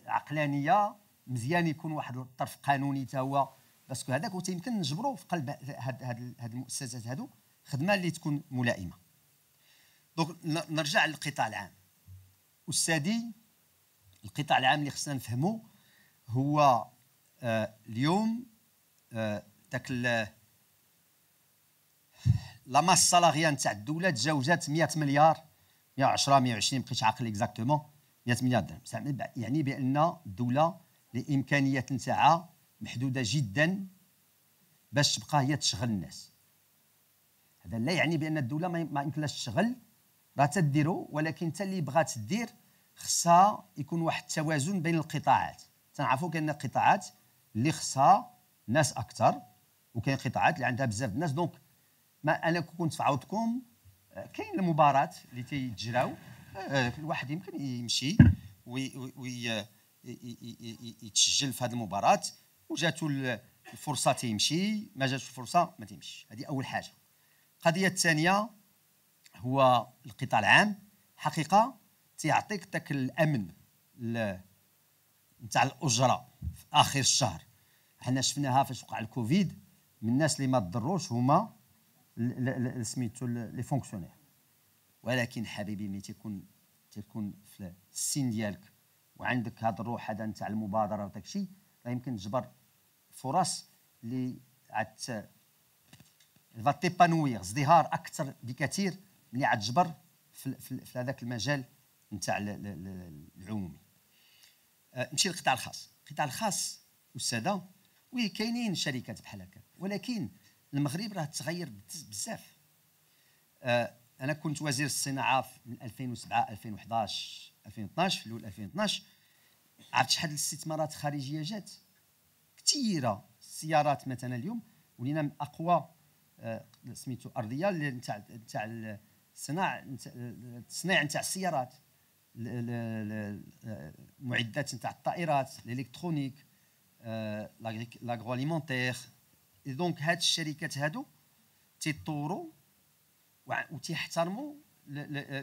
عقلانيه مزيان، يكون واحد الطرف قانوني حتى هو، باسكو هذاك تيمكن نجبروا في قلب هاد المؤسسات هادو خدمه اللي تكون ملائمه. دونك نرجع للقطاع العام. استاذي، القطاع العام اللي خصنا نفهمه هو اليوم داك لا ماس سالاريا نتاع الدوله تجاوزات 100 مليار، 110 120 بقيتش عاقل اكزاكتومون، 100 مليار درهم. يعني بان الدوله الامكانيات نتاعها محدوده جدا باش تبقى هي تشغل الناس. هذا لا يعني بان الدوله ما يمكنلاش تشغل، راه تديروا، ولكن حتى اللي بغات دير خصها يكون واحد التوازن بين القطاعات. تنعرفوا كاين قطاعات اللي خصها ناس اكثر، وكاين قطاعات اللي عندها بزاف الناس. دونك ما انا كنت في عوضكم، كاين المباراه اللي تيجراو، الواحد يمكن يمشي يتسجل في هذه المباراه، وجاتو الفرصه تيمشي، ما جاتش الفرصه ما تيمشيش. هذه اول حاجه. القضيه الثانيه هو القطاع العام حقيقه تيعطيك داك الامن نتاع الاجره في اخر الشهر. حنا شفناها فاش وقع الكوفيد، من الناس اللي ما تضروش هما سميتو لي فونكسيونير. ولكن حبيبي ملي تيكون في السن ديالك وعندك هذا الروح هذا نتاع المبادره وداك الشيء، راه يمكن تجبر فرص اللي عاد تيبانوير ازدهار اكثر بكثير ملي عاد تجبر في هذاك المجال نتاع العمومي. نمشي للقطاع الخاص. القطاع الخاص والساده، وي كاينين شركات بحال هكا، ولكن المغرب راه تغير بزاف. انا كنت وزير الصناعه من 2007 2011 2012، في الاول 2012. عرفت شحال الاستثمارات الخارجيه جات كثيره. السيارات مثلا اليوم ولينا من اقوى سميتو ارضيه نتاع التصنيع نتاع السيارات، المعدات نتاع الطائرات، الالكترونيك، لاغرواليمونتير. دونك هاد الشركات هادو تيطوروا وتيحترموا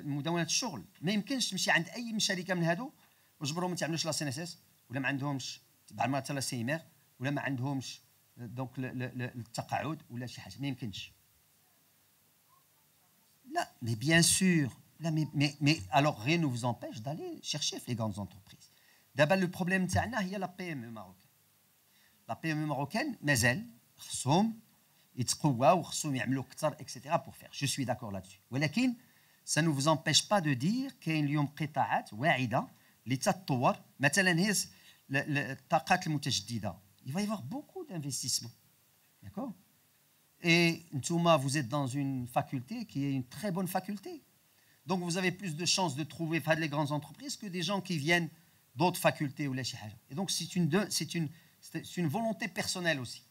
مداوله الشغل. ما يمكنش تمشي عند اي شركه من هادو وجبرهم ما تعملوش لا سي ان اس اس، ولا ما عندهمش بعض المرات لا سي ام ار، ولا ما عندهمش دونك التقاعد ولا شي حاجه. ما يمكنش. لا مي بيان سور Là, mais alors, rien ne vous empêche d'aller chercher les grandes entreprises. D'abord, le problème, c'est la PME marocaine. La PME marocaine, mais elle, etc. pour faire. Je suis d'accord là-dessus. Mais ça ne vous empêche pas de dire qu'il y a اليوم قطاعات واعدة اللي تتطور مثلا هي الطاقات المتجددة. Il va y avoir beaucoup d'investissements. D'accord? Et vous êtes dans une faculté qui est une très bonne faculté. Donc vous avez plus de chances de trouver les grandes entreprises que des gens qui viennent d'autres facultés ou les chihaja. Et donc c'est une volonté personnelle aussi.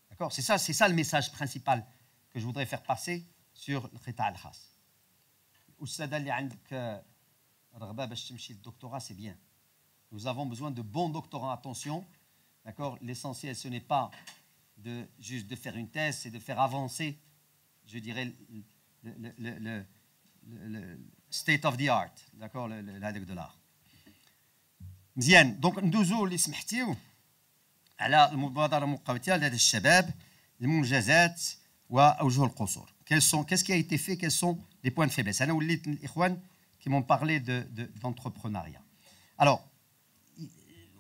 D'accord? C'est ça le message principal que je voudrais faire passer sur le qita' al-khas. Oustad اللي عندك رغبة باش تمشي للدكتوراه, c'est bien. Nous avons besoin de bons doctorants, attention. D'accord? L'essentiel, ce n'est pas juste de faire une thèse, c'est de faire avancer, je dirais, le state of the art. D'accord? l'hadek de l'art. مزيان. Donc ندوزو اللي سمحتيو على المبادرة المقاومة لهذا الشباب, المنجزات وأوجه القصور. Qu'est-ce qui a été fait? Quels sont les points de faiblesse? أنا وليت الإخوان qui m'ont parlé d'entrepreneuriat. Alors,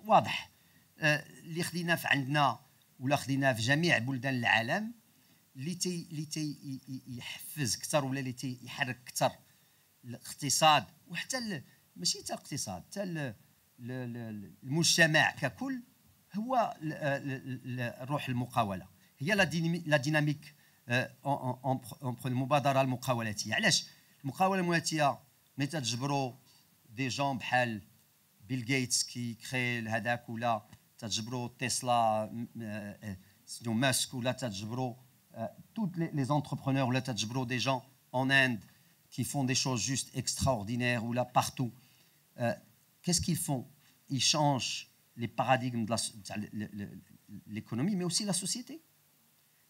واضح اللي خدينا في عندنا ولا خدينا في جميع بلدان العالم اللي يحفز اكثر ولا اللي يحرك اكثر الاقتصاد وحتى ماشي حتى الاقتصاد حتى المجتمع ككل هو روح المقاولة. هي لا ديناميك المبادرة المقاولاتية. علاش المقاولة المقاولاتية ملي تجبروا دي جون بحال بيل غيتس كي كري هذاك ولا تجبروا تسلا سينو ماسك ولا تجبروا toutes les entrepreneurs ou là تجبروا des gens en Inde qui font des choses juste extraordinaires ou là partout. Qu'est-ce qu'ils font? Ils changent les paradigmes de l'économie mais aussi la société.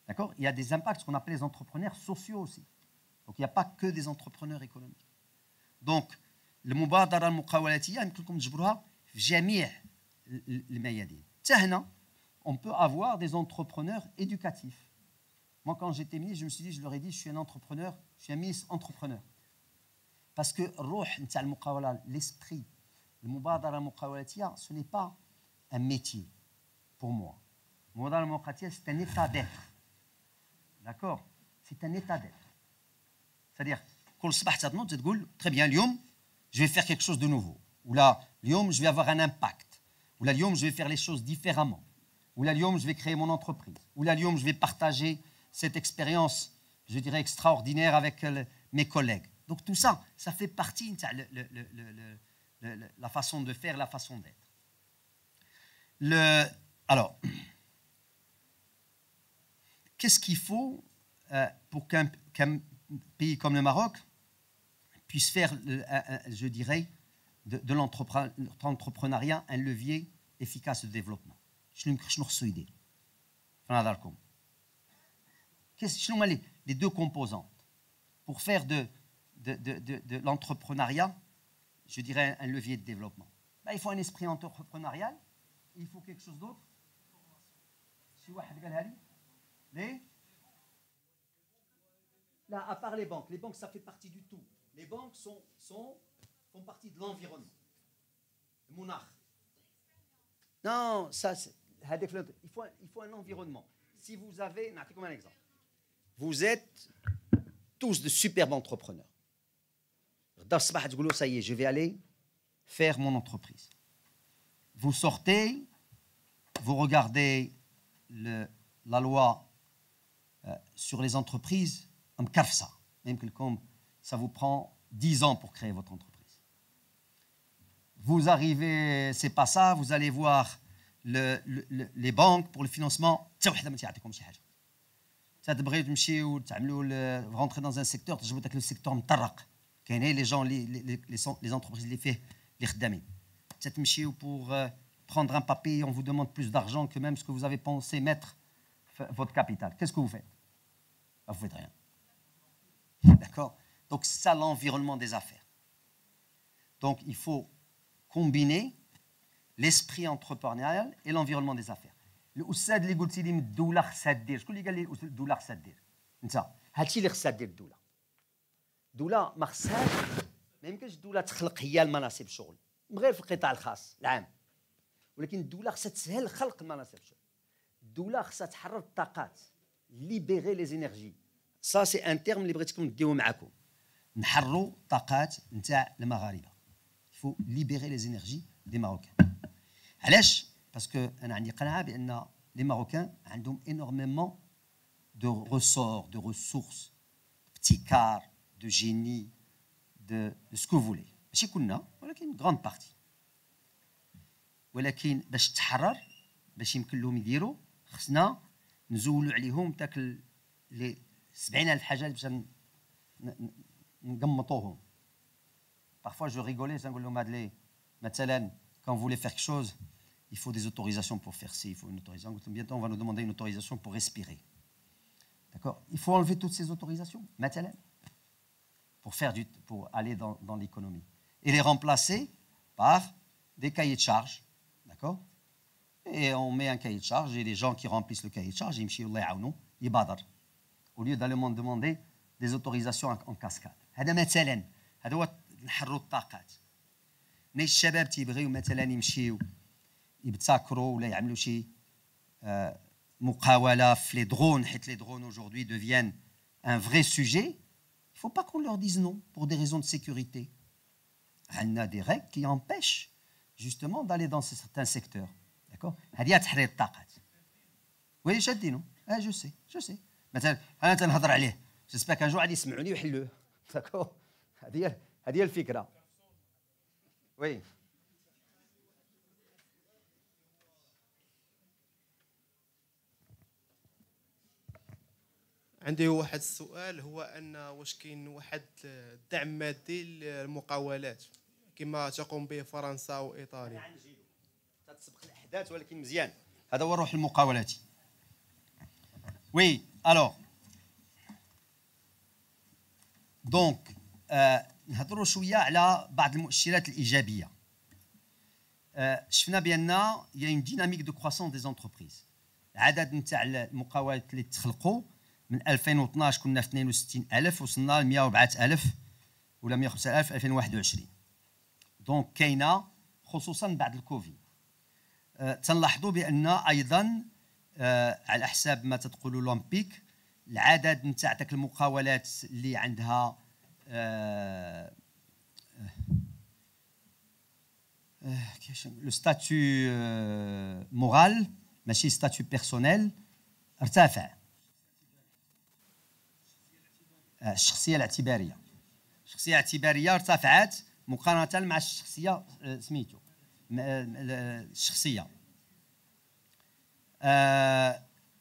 D'accord? Il y a des impacts, ce qu'on appelle les entrepreneurs sociaux aussi. Donc il n'y a pas que des entrepreneurs économiques. Donc المبادرة المقاولاتية يمكن لكم تجبروها في جميع الميادين. حتى هنا on peut avoir des entrepreneurs éducatifs. Moi quand j'étais ministre, je me suis dit, je leur ai dit, je suis un entrepreneur, je suis un ministre entrepreneur. Parce que الروح نتاع المقاولة, l'esprit, المبادرة المقاولاتية, ce n'est pas un métier pour moi. المبادرة المقاولاتية, c'est un état d'être. D'accord? C'est un état d'être. C'est-à-dire كل صباح تنوض تقول très bien اليوم je vais faire quelque chose de nouveau. Ou là, اليوم je vais avoir un impact. Ou là, اليوم je vais faire les choses différemment. Ou là, اليوم je vais créer mon entreprise. Ou là, اليوم je vais partager cette expérience, je dirais, extraordinaire avec mes collègues. Donc tout ça, ça fait partie de la façon de faire, la façon d'être. Alors, qu'est-ce qu'il faut pour qu'un pays comme le Maroc puisse faire, je dirais, de l'entrepreneuriat un levier efficace de développement? Quelles sont les deux composantes pour faire de l'entrepreneuriat, je dirais, un levier de développement? Il faut un esprit entrepreneurial, il faut quelque chose d'autre. Là, à part les banques, ça fait partie du tout. Les banques font partie de l'environnement. Le monarque. Non, ça, il faut un environnement. Si vous avez, comme un exemple, vous êtes tous de superbes entrepreneurs. Ça y est, je vais aller faire mon entreprise. Vous sortez, vous regardez la loi sur les entreprises, même que ça vous prend 10 ans pour créer votre entreprise. Vous arrivez, c'est pas ça, vous allez voir les banques pour le financement. Vous rentrez dans un secteur, le secteur مطرق. Les gens, les entreprises les fait les خدامين. Pour prendre un papier, on vous demande plus d'argent que même ce que vous avez pensé mettre votre capital. Qu'est-ce que vous faites? Vous faites rien. D'accord? Donc c'est ça l'environnement des affaires. Donc il faut combiner l'esprit entrepreneurial et l'environnement des affaires. الأستاذ اللي قلتي لي من الدولة خصها دير، شكون اللي قال لي الدولة خصها دير؟ أنت. هادشي اللي خصها دير الدولة. الدوله ما خصهاش، ما يمكنش الدوله تخلق هي المناصب الشغل غير في القطاع الخاص العام، ولكن الدوله خصها تسهل خلق مناصب الشغل. الدوله خصها تحرر الطاقات، ليبيغي لي زينيرجي. سا سي ان تيرم اللي بغيتكم نديوه معكم. نحرروا الطاقات نتاع المغاربه. فو ليبيغي لي زينيرجي دي ماروكان. علاش؟ باسكو انا عندي قناعه بان لي ماروكان عندهم انورميمون دو ريسور دو ريسورس ابتكار دو جيني دو سكو فولي، ماشي كلنا ولكن غراند بارتي. ولكن باش تحرر، باش يمكن لهم يديروا، خصنا نزولوا عليهم داك لي 70,000 حاجه باش نقمطوهم. Parfois je rigolais, نقول لهم هاد لي مثلا quand vous voulez faire quelque chose, il faut des autorisations pour faire ci, il faut une autorisation. Bientôt on va nous demander une autorisation pour respirer. D'accord? Il faut enlever toutes ces autorisations, مثلا, pour aller dans l'économie et les remplacer par des cahiers de charges. D'accord? Et on met un cahier de charge et les gens qui remplissent le cahier de charge, يمشيوا الله يعاونوا يبادر. Au lieu d'aller demander des autorisations en cascade. هذا مثلا، هذا هو نحرروا الطاقات. ملي الشباب تيبغيو مثلا يمشيو يبتكروا ولا يعملوا شي مقاولة في لي درون، حيت لي درون aujourd'hui deviennent un vrai sujet. Il faut pas qu'on leur dise non pour des raisons de sécurité. عندنا des règles qui empêchent justement d'aller dans certains secteurs. D'accord? هذه تحرير الطاقات. وي شادينو. جو سي. مثلا انا تنهضر عليه، جيسبر كان جو غادي يسمعوني ويحلوه. داكو؟ هذه هي الفكره. وي عندي واحد السؤال، هو ان واش كاين واحد الدعم مادي للمقاولات كما تقوم به فرنسا وايطاليا؟ تتسبق الاحداث ولكن مزيان، هذا هو الروح المقاولاتي. وي الوغ دونك نهضروا شويه على بعض المؤشرات الايجابيه. شفنا بان يا اون ديناميك دو كرواسون دي زونتربريز. العدد نتاع المقاولات اللي تخلقوا من 2012 كنا في 62,000 وصلنا ل 104,000 ولا 105,000 في 2021. دونك كاينه خصوصا بعد الكوفيد. تنلاحظوا بان ايضا على حساب ما تتقولوا لومبيك، العدد نتاع داك المقاولات اللي عندها لو ستاتيو مورال ماشي ستاتيو بيرسونيل ارتفع. الشخصيه الاعتباريه ارتفعت مقارنه مع الشخصيه سميتو الشخصيه.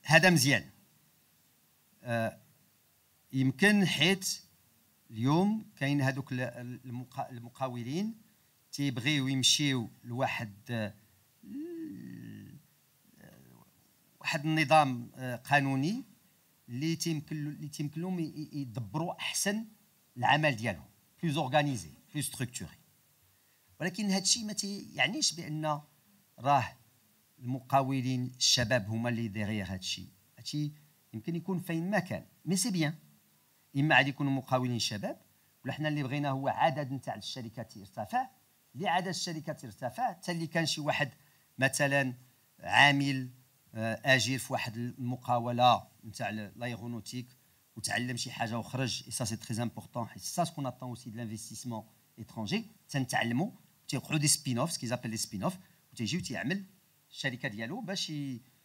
هذا مزيان. يمكن حيت اليوم كاين هذوك المقاولين تيبغيو يمشيو لواحد النظام قانوني اللي تيمكن لهم يدبروا احسن العمل ديالهم، بلوز اورغانيزي بلوز ستركتوري. ولكن هذا الشيء ما تيعنيش بان راه المقاولين الشباب هما اللي ديغيغ هذا الشيء. هذا الشيء يمكن يكون فين ما كان، مي سي بيان. اما غادي يكونوا مقاولين شباب، ولا حنا اللي بغينا هو عدد نتاع الشركات يرتفع. اللي عدد الشركات يرتفع حتى اللي كان شي واحد مثلا عامل اجير في واحد المقاوله نتاع لايغونوتيك وتعلم شي حاجه وخرج، اي سا سي تري امبورطون، حيت سا سكون اتون اوسي دو لانفستيسمون ايترونجي. تنتعلموا تيوقعوا دي سبين اوف، سكي زابيل لي سبين اوف، وتيجيو تيعمل الشركه ديالو باش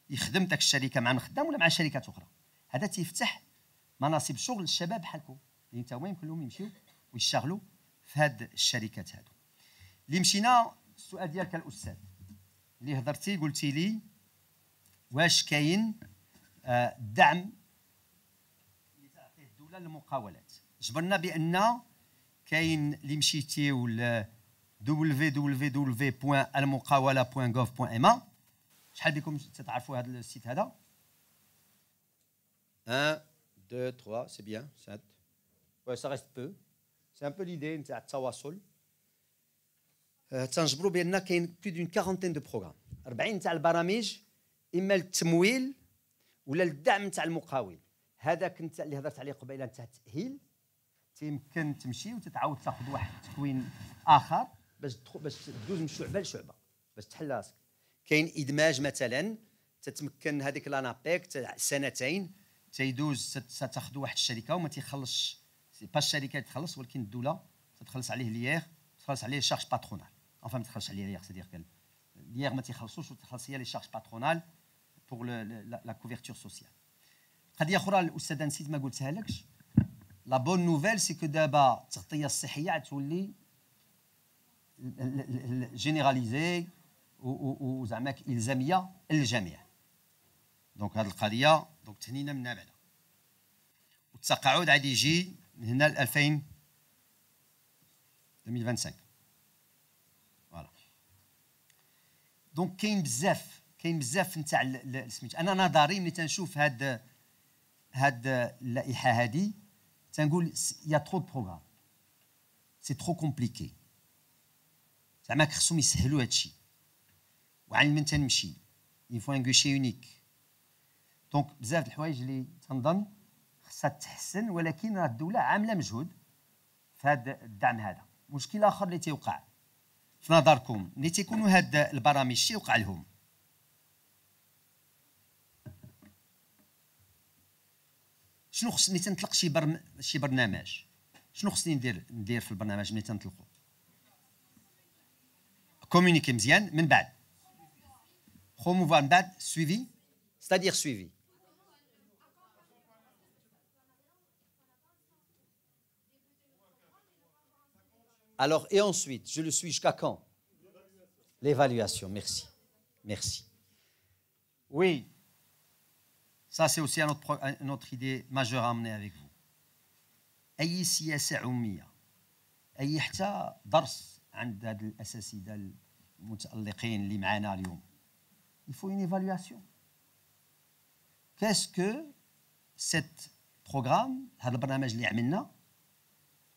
يخدم داك الشركه مع خدام ولا مع شركات اخرى. هذا تيفتح مناصب شغل للشباب بحالكم اللي انت وين كلهم يمشيو ويشتغلوا في هاد الشركات هادو. اللي مشينا السؤال ديالك الاستاذ اللي هضرتي قلتي لي واش كاين دعم اللي تعطيه الدوله للمقاولات. جبرنا بان كاين اللي مشيتيو ل www.almuqawala.gov.ma. شحال بكم تعرفوا هذا السيت هذا؟ 1 2 3 سي بيان 7 وي سا ريست بو. سي ان بو ليدي نتاع التواصل. تنجبروا بان كاين بلو دون 40 دو بروغرام، 40 تاع البرامج اما للتمويل ولا للدعم تاع المقاول. هذاك نتاع اللي هضرت عليه قبيله نتاع التاهيل تيمكن تمشي وتتعاود تاخذ واحد التكوين اخر باش تدوز من شعبه لشعبه باش تحل راسك. كاين ادماج مثلا تتمكن هذيك لانابيك تاع سنتين تيدوز تاخذ واحد الشركه وما تيخلصش با الشركه تخلص ولكن الدوله تتخلص عليه ليير تخلص عليه شارج باترونال ما تخلصش عليه ليير سيدير قال ليير ما تيخلصوش وتخلص هي لي شارج باترونال بور لا كوفرتور سوسيال. قضيه اخرى الاستاذه نسيت ما قلتها لكش لا بون نوفيل سي كو دابا التغطيه الصحيه تولي جينيراليزي وزعما الزاميه للجميع. دونك هذه القضيه دونك تهنينا منها بعدا والتقاعد غادي يجي من هنا ل 2025 فوالا. دونك كاين بزاف نتاع سميت انا نظري ملي تنشوف هاد اللائحه هذه تنقول يا ترو دو بروغرام سي ترو كومبليكي زعما خصهم يسهلوا هذا الشيء وعن من تنمشي il faut un guichet unique. دونك بزاف د الحوايج اللي تنظن خصها تحسن ولكن راه الدوله عامله مجهود في هذا الدعم هذا. مشكل اخر اللي تيوقع في نظركم ملي تيكونوا هاد البرامج شي يوقع لهم شنو خصني تنطلق شي برنامج شنو خصني ندير في البرنامج ملي تنطلقوا كومونيكي مزيان من بعد بروموفوار من بعد سويفي c'est-à-dire suivi. Alors, et ensuite, je le suis jusqu'à quand? L'évaluation, merci. Merci. Oui, ça c'est aussi une autre idée majeure à amener avec vous. أي سياسة عمومية أي حتى درس عند هاد الأساتذة المتألقين اللي معنا اليوم. Il faut une évaluation. Qu'est-ce que cet programme هذا البرنامج اللي عملنا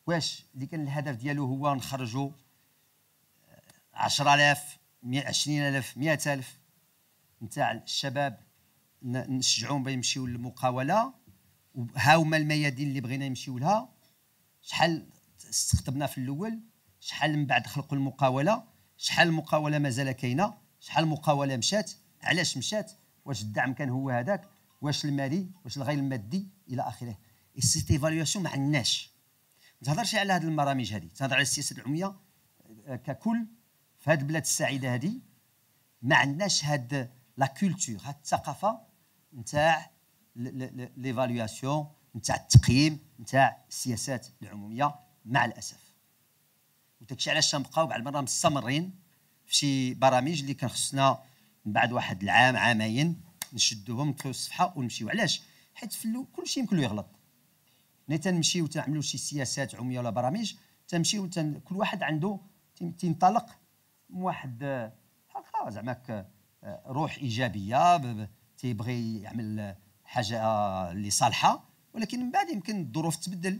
واش اللي كان الهدف ديالو هو نخرجوا 10,000 20,000 100,000 نتاع الشباب نشجعوهم يمشيو للمقاوله وها هما الميادين اللي بغينا نمشيو لها شحال استخدمنا في الاول شحال من بعد خلقوا المقاوله شحال المقاوله مازال كاينه شحال المقاوله مشات علاش مشات واش الدعم كان هو هذاك واش المالي واش الغير المادي الى اخره. اي سيت ايفالواسيون ما عندناش ما تهضرش على هذه البرامج هذه تهضر على السياسه العموميه ككل في هذه البلاد السعيده هذه ما عندناش هاد لا كولتور هاد الثقافه نتاع ليفالواسيون نتاع التقييم نتاع السياسات العموميه مع الاسف. وداكشي علاش تنبقاو بعض المرات مستمرين في شي برامج اللي كان خصنا من بعد واحد العام عامين نشدوهم نطفيو الصفحه ونمشيو. علاش؟ حيت في الاول كلشي يمكن له يغلط. ملي تنمشيو تنعملوا شي سياسات عموميه ولا برامج تنمشيو كل واحد عنده تنطلق واحد هكا زعما روح ايجابيه تيبغي يعمل حاجه اللي صالحه ولكن من بعد يمكن الظروف تبدل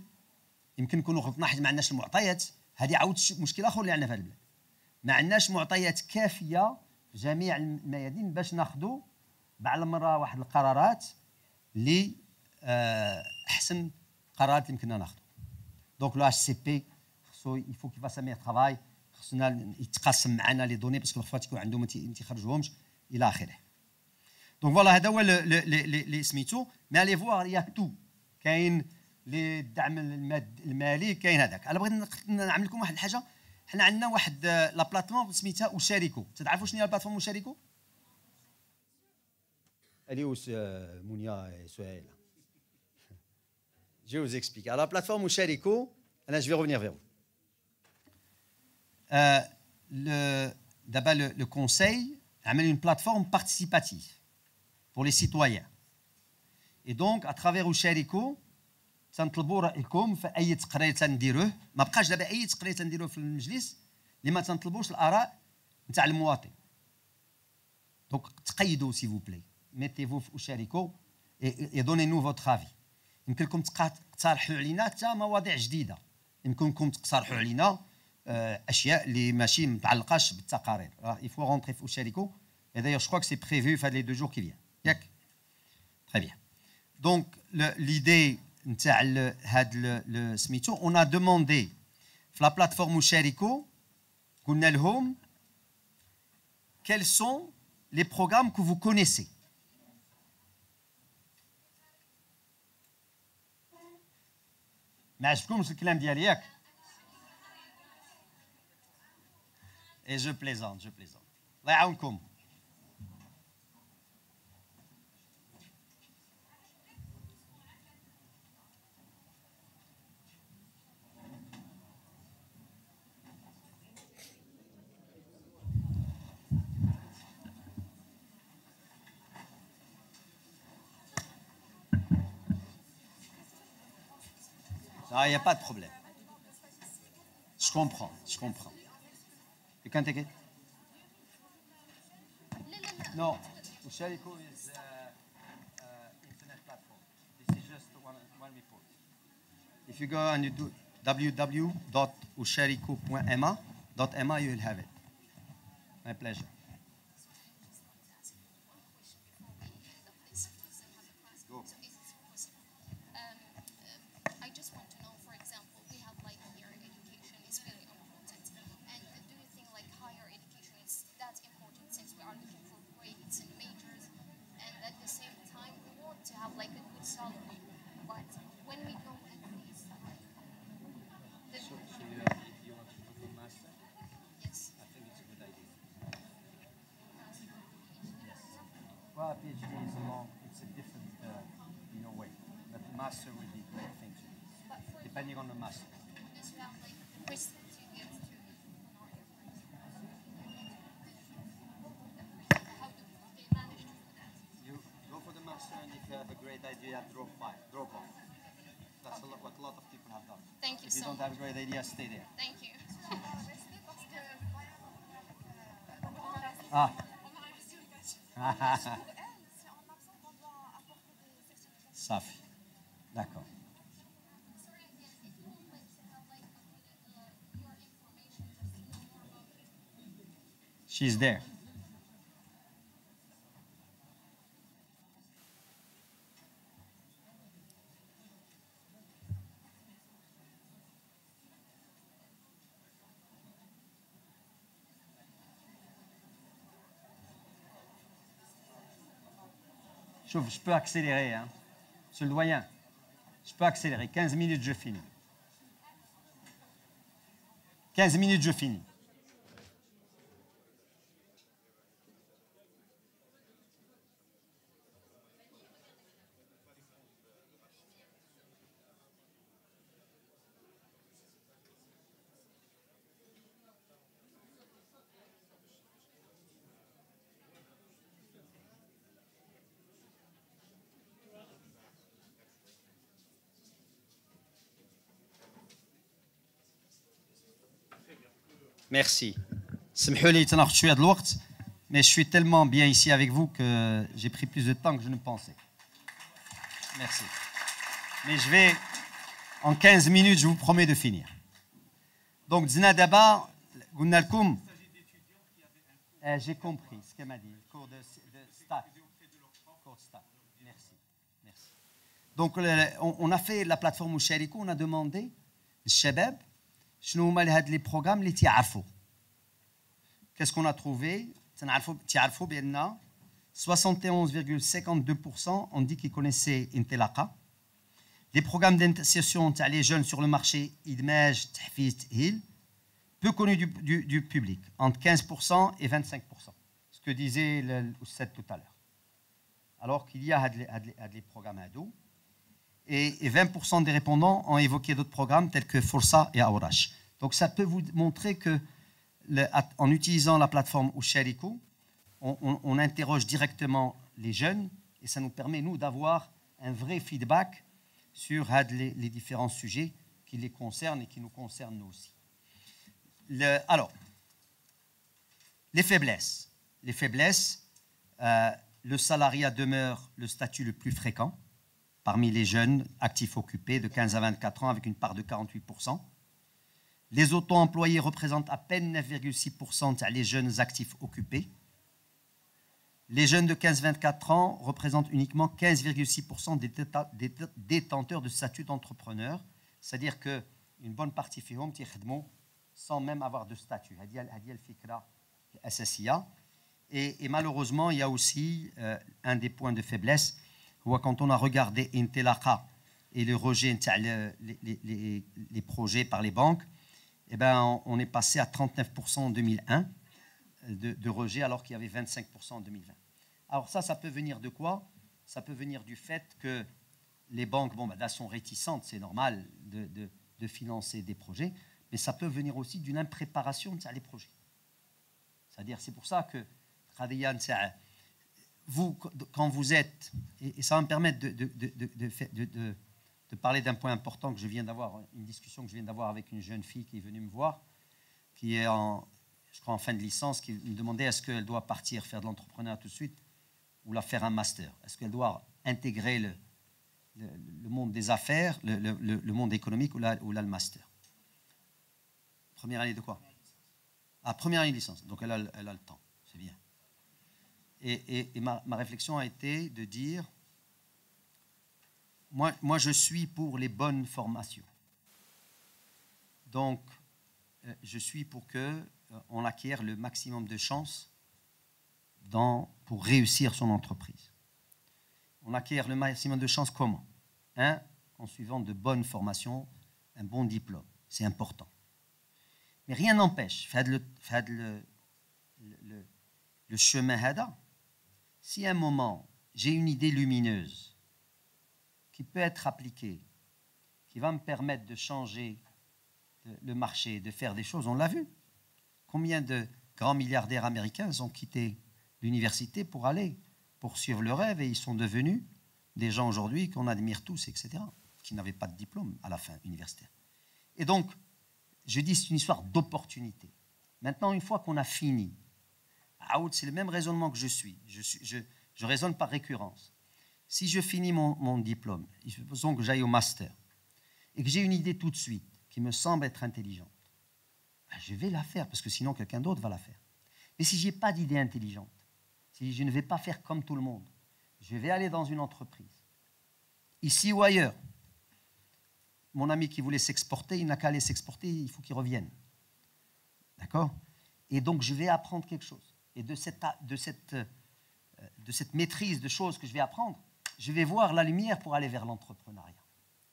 يمكن نكونوا غلطنا حيت ما عندناش المعطيات. هذه عاود مشكل اخر اللي عندنا في هذا البلاد ما عندناش معطيات كافيه في جميع الميادين باش ناخذوا بعض المره واحد القرارات اللي احسن قرارات يمكننا ناخذوا. دونك لو سي بي خصو يفو كيفاش سامي ترافاي خصنا يتقاسم معنا لي دوني باسكو الخفات يكون عندهم ما تيخرجوهمش الى اخره. دونك فوالا هذا هو اللي سميتو مي الي فوار يا تو كاين لي الدعم المالي كاين هذاك. انا بغيت نعمل لكم واحد الحاجه. حنا عندنا واحد لا بلاتفورم سميتها أشاركو. تعرفوا شنو هي البلاتفورم أشاركو؟ اليوس منيا سهيل. Je vous explique. Alors la plateforme Usharico, là je vais revenir vers vous. D'abord le conseil a mis une plateforme participative pour les citoyens. Et donc à travers Usharico, تنطلبوا رايكم في اي تقرير تنديروه. ما بقاش دابا اي تقرير تنديروه في المجلس اللي ما تنطلبوش الاراء نتاع المواطن. دونك تقيدوا سي فو بلاي ميتيفو في أشاركو اي دوني نو فوتر افي. يمكن لكم تقترحوا علينا حتى مواضيع جديده يمكنكم تقترحوا علينا اشياء اللي ماشي متعلقاش بالتقارير. يفو رونتري في أشاركو et d'ailleurs je crois que c'est prévu في les 2 jours qui viennent. ياك très bien. Donc l'idée on a demandé la plateforme Usharico, quels sont les programmes que vous connaissez. ما عجبكمش الكلام ديالي ياك؟ Et je plaisante. الله يعاونكم. Ah, il n'y a pas de problème. Je comprends. You can take it? No. Usharico is internet platform. This is just one report. If you go and you do www.usharico.ma, you will have it. My pleasure. Well, PhD is it's a different, way. But the master will be great thing to do, depending on the master. You go for the master, and if you have a great idea, drop off. That's what a lot of people have done. Thank you if so you don't much. have a great idea, stay there. Thank you. Ah. Safi. D'accord. She's there. Je peux accélérer, hein. Monsieur le doyen, je peux accélérer. 15 minutes, je finis. 15 minutes, je finis. Merci. Mais je suis tellement bien ici avec vous que j'ai pris plus de temps que je ne pensais. Merci. Mais je vais, en 15 minutes, je vous promets de finir. Donc, Zina Daba, j'ai compris ce qu'elle m'a dit. Cours de stat. Merci. Donc, on a fait la plateforme Usharico, on a demandé, Shabab, les programmes les تعرفوا. Qu'est-ce qu'on a trouvé? 71,52% ont dit qu'ils connaissaient Intelaqa. Les programmes d'insertion les jeunes sur le marché Idmaj, Tahfiz, Tahil, peu connus du public, entre 15% et 25%. Ce que disait l'Oustad tout à l'heure. Alors qu'il y a des programmes ados. Et 20% des répondants ont évoqué d'autres programmes tels que Força et Aurash. Donc ça peut vous montrer que en utilisant la plateforme Usharico, on interroge directement les jeunes et ça nous permet, nous, d'avoir un vrai feedback sur les différents sujets qui les concernent et qui nous concernent nous aussi. Alors, les faiblesses. Le salariat demeure le statut le plus fréquent parmi les jeunes actifs occupés de 15 à 24 ans avec une part de 48%. Les auto-employés représentent à peine 9,6% les jeunes actifs occupés. Les jeunes de 15-24 ans représentent uniquement 15,6% des détenteurs de statut d'entrepreneur. C'est-à-dire qu'une bonne partie فيهم تيخدموا sans même avoir de statut. هذه الفكرة الأساسية. Et malheureusement, il y a aussi un des points de faiblesse. Quand on a regardé Intelaqa et le rejet les projets par les banques, eh ben, on est passé à 39% en 2001 de rejet alors qu'il y avait 25% en 2020. Alors ça peut venir de quoi? Ça peut venir du fait que les banques sont réticentes, c'est normal de financer des projets, mais ça peut venir aussi d'une impréparation de les projets. C'est-à-dire, c'est pour ça que vous, quand vous êtes, et ça va me permettre de parler d'un point important que je viens d'avoir, une discussion que je viens d'avoir avec une jeune fille qui est venue me voir, qui est je crois en fin de licence, qui me demandait est-ce qu'elle doit partir faire de l'entrepreneuriat tout de suite ou la faire un master. Est-ce qu'elle doit intégrer le monde des affaires, le monde économique ou là le master. Première année de quoi? Première année de licence. Donc elle a le temps, c'est bien. Et ma réflexion a été de dire, moi je suis pour les bonnes formations. Donc je suis pour qu'on acquiert le maximum de chances pour réussir son entreprise. On acquiert le maximum de chances comment? En suivant de bonnes formations, un bon diplôme. C'est important. Mais rien n'empêche, le chemin hada, si à un moment j'ai une idée lumineuse qui peut être appliquée, qui va me permettre de changer le marché, de faire des choses, on l'a vu. Combien de grands milliardaires américains ont quitté l'université pour aller poursuivre le rêve et ils sont devenus des gens aujourd'hui qu'on admire tous, etc., qui n'avaient pas de diplôme à la fin universitaire. Et donc, je dis c'est une histoire d'opportunité. Maintenant, une fois qu'on a fini, c'est le même raisonnement que je suis. Je raisonne par récurrence. Si je finis mon diplôme, supposons que j'aille au master, et que j'ai une idée tout de suite qui me semble être intelligente, je vais la faire, parce que sinon quelqu'un d'autre va la faire. Mais si je n'ai pas d'idée intelligente, si je ne vais pas faire comme tout le monde, je vais aller dans une entreprise, ici ou ailleurs. Mon ami qui voulait s'exporter, il n'a qu'à aller s'exporter, il faut qu'il revienne. D'accord? Et donc, je vais apprendre quelque chose. Et de cette maîtrise de choses que je vais apprendre, je vais voir la lumière pour aller vers l'entrepreneuriat.